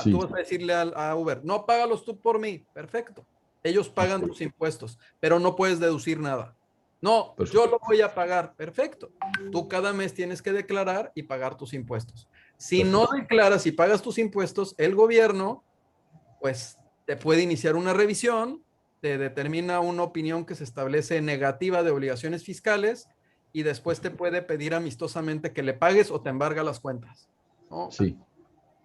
Tú vas a decirle a Uber, no, págalos tú por mí. Perfecto. Ellos pagan tus impuestos, pero no puedes deducir nada. No, yo lo voy a pagar. Perfecto. Tú cada mes tienes que declarar y pagar tus impuestos. Si no declaras y pagas tus impuestos, el gobierno, pues, te puede iniciar una revisión, te determina una opinión que se establece negativa de obligaciones fiscales y después te puede pedir amistosamente que le pagues o te embarga las cuentas, ¿no?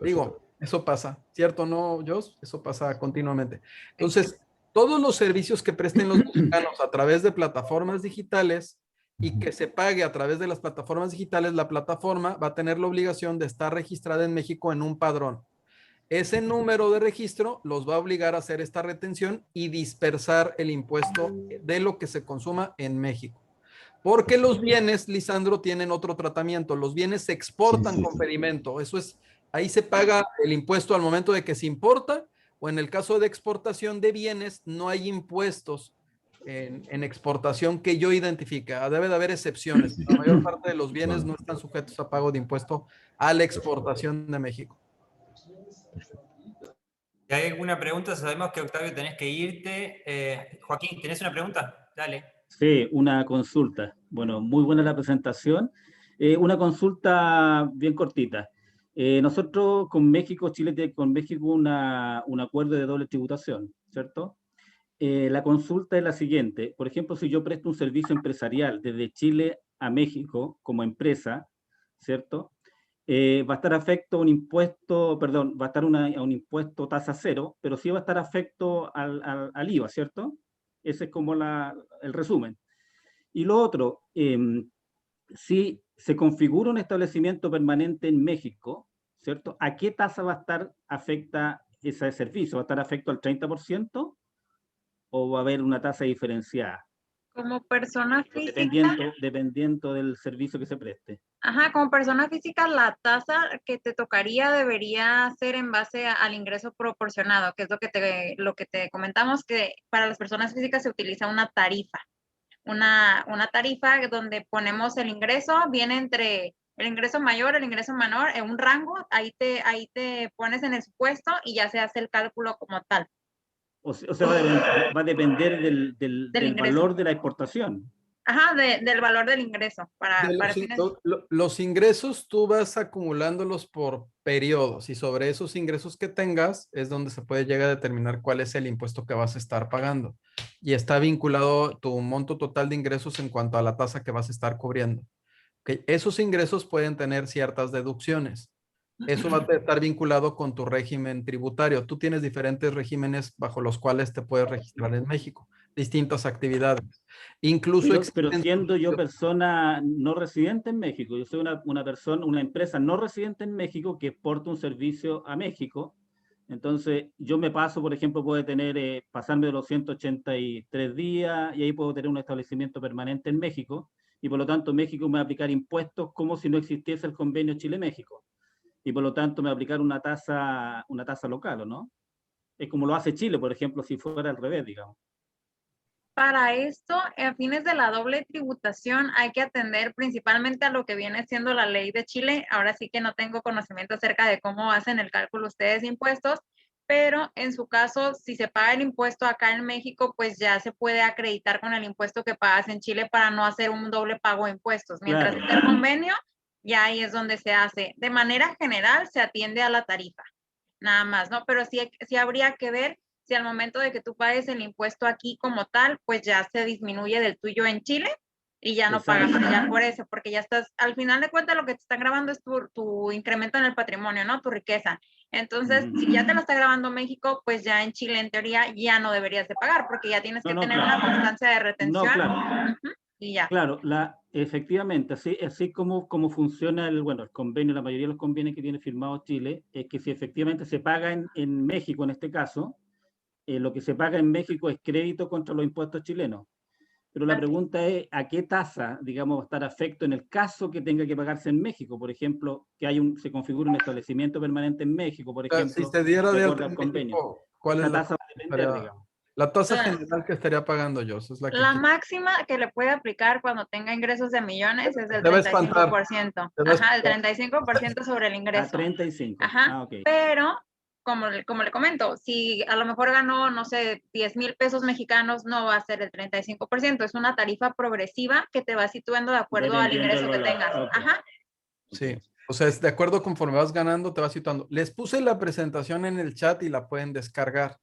Digo, eso pasa, ¿cierto? ¿No, Jos? Eso pasa continuamente. Entonces, todos los servicios que presten los mexicanos a través de plataformas digitales y que se pague a través de las plataformas digitales, la plataforma va a tener la obligación de estar registrada en México en un padrón. Ese número de registro los va a obligar a hacer esta retención y dispersar el impuesto de lo que se consuma en México. Porque los bienes, Lisandro, tienen otro tratamiento. Los bienes se exportan con pedimento. Eso es, ahí se paga el impuesto al momento de que se importa, o en el caso de exportación de bienes, no hay impuestos en exportación que yo identifique. Debe de haber excepciones. La mayor parte de los bienes no están sujetos a pago de impuesto a la exportación de México. Si hay alguna pregunta, sabemos que Octavio tenés que irte. Joaquín, ¿tenés una pregunta? Dale. Sí, una consulta. Bueno, muy buena la presentación. Una consulta bien cortita. Nosotros con México, Chile tiene con México un acuerdo de doble tributación, ¿cierto? La consulta es la siguiente. Por ejemplo, si yo presto un servicio empresarial desde Chile a México como empresa, ¿cierto? Va a estar afecto a un impuesto, perdón, va a estar a un impuesto tasa cero, pero sí va a estar afecto al IVA, ¿cierto? Ese es como el resumen. Y lo otro, si se configura un establecimiento permanente en México, ¿cierto? ¿A qué tasa va a estar afecta ese servicio? ¿Va a estar afecto al 30% o va a haber una tasa diferenciada? Como persona física. Dependiendo del servicio que se preste. Ajá, como persona física, la tasa que te tocaría debería ser en base al ingreso proporcionado, que es lo que te comentamos, que para las personas físicas se utiliza una tarifa. Una tarifa donde ponemos el ingreso, viene entre el ingreso mayor, el ingreso menor, en un rango, ahí te pones en el supuesto y ya se hace el cálculo como tal. O sea, va a depender del valor de la exportación. Ajá, del valor del ingreso. Los ingresos tú vas acumulándolos por periodos y sobre esos ingresos que tengas es donde se puede llegar a determinar cuál es el impuesto que vas a estar pagando. Y está vinculado tu monto total de ingresos en cuanto a la tasa que vas a estar cubriendo. Ok, esos ingresos pueden tener ciertas deducciones. Eso va a estar vinculado con tu régimen tributario. Tú tienes diferentes regímenes bajo los cuales te puedes registrar en México, distintas actividades. Incluso Pero existen siendo yo persona no residente en México, yo soy una empresa no residente en México que exporta un servicio a México. Entonces, yo me paso, por ejemplo, puedo tener, pasarme de los 183 días y ahí puedo tener un establecimiento permanente en México y por lo tanto México me va a aplicar impuestos como si no existiese el convenio Chile-México y por lo tanto me va a aplicar una tasa local, ¿o no? Es como lo hace Chile, por ejemplo, si fuera al revés, digamos. Para esto, a fines de la doble tributación, hay que atender principalmente a lo que viene siendo la ley de Chile. Ahora sí que no tengo conocimiento acerca de cómo hacen el cálculo ustedes de impuestos, pero en su caso, si se paga el impuesto acá en México, pues ya se puede acreditar con el impuesto que pagas en Chile para no hacer un doble pago de impuestos. Mientras esté el convenio, ya ahí es donde se hace. De manera general, se atiende a la tarifa, nada más, ¿no? Pero sí habría que ver si al momento de que tú pagues el impuesto aquí como tal, pues ya se disminuye del tuyo en Chile y ya no pagas ya por eso, porque ya estás, al final de cuentas lo que te está grabando es tu incremento en el patrimonio, ¿no? Tu riqueza. Entonces, si ya te lo está grabando México, pues ya en Chile, en teoría, ya no deberías de pagar, porque ya tienes que tener una constancia de retención. No, claro. Y ya. Claro, efectivamente, así como funciona el convenio, la mayoría de los convenios que tiene firmado Chile, es que si efectivamente se paga en México, en este caso, lo que se paga en México es crédito contra los impuestos chilenos. Pero la pregunta es, ¿a qué tasa, digamos, va a estar afecto en el caso que tenga que pagarse en México? Por ejemplo, que se configure un establecimiento permanente en México, por ejemplo, si se diera de de acuerdo alta al en convenio. México, ¿cuál es Esa la tasa va a depender, digamos. La tasa general que estaría pagando yo? Es la que La máxima que le puede aplicar cuando tenga ingresos de millones es del te va a espantar. 35%. Te va a Ajá, el 35% sobre el ingreso. 35. Ajá, Ok. pero como le comento, si a lo mejor ganó, no sé, 10,000 pesos mexicanos, no va a ser el 35%, es una tarifa progresiva que te va situando de acuerdo al ingreso que tengas. Okay. Ajá. Sí, o sea, es de acuerdo conforme vas ganando, te vas situando. Les puse la presentación en el chat y la pueden descargar.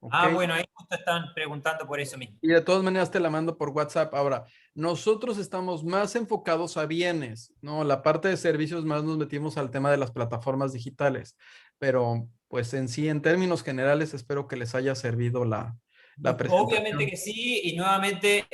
¿Okay? Bueno, ahí justo están preguntando por eso mismo. Y de todas maneras te la mando por WhatsApp. Ahora, nosotros estamos más enfocados a bienes, ¿no? La parte de servicios más nos metimos al tema de las plataformas digitales, pero pues en sí, en términos generales, espero que les haya servido la presentación. Obviamente que sí, y nuevamente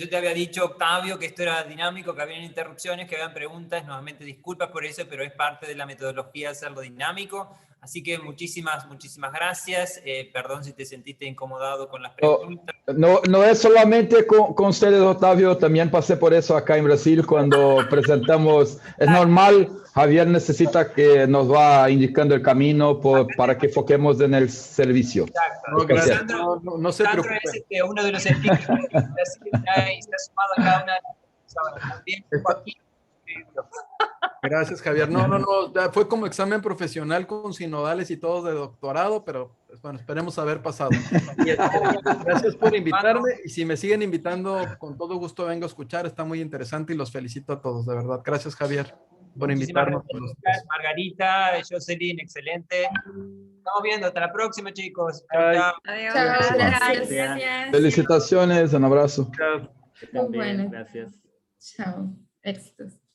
yo te había dicho, Octavio, que esto era dinámico, que habían interrupciones, que habían preguntas, nuevamente disculpas por eso, pero es parte de la metodología hacerlo dinámico, así que muchísimas gracias, perdón si te sentiste incomodado con las preguntas. No es solamente con ustedes, Octavio, también pasé por eso acá en Brasil cuando presentamos, es normal, Javier necesita que nos va indicando el camino para que enfoquemos en el servicio. Exacto. No, gracias. No se preocupe. Es uno de los speakers que se ha sumado a cada una de las horas. También aquí. Gracias, Javier. No, fue como examen profesional con sinodales y todos de doctorado, pero pues, bueno, esperemos haber pasado. Gracias por invitarme y si me siguen invitando, con todo gusto vengo a escuchar, está muy interesante y los felicito a todos, de verdad. Gracias, Javier, por invitarnos. Gracias, Margarita, Jocelyn, excelente. Estamos viendo, hasta la próxima, chicos. Adiós. Gracias. Felicitaciones, un abrazo. Muy bueno. Gracias. Chao. Éxitos.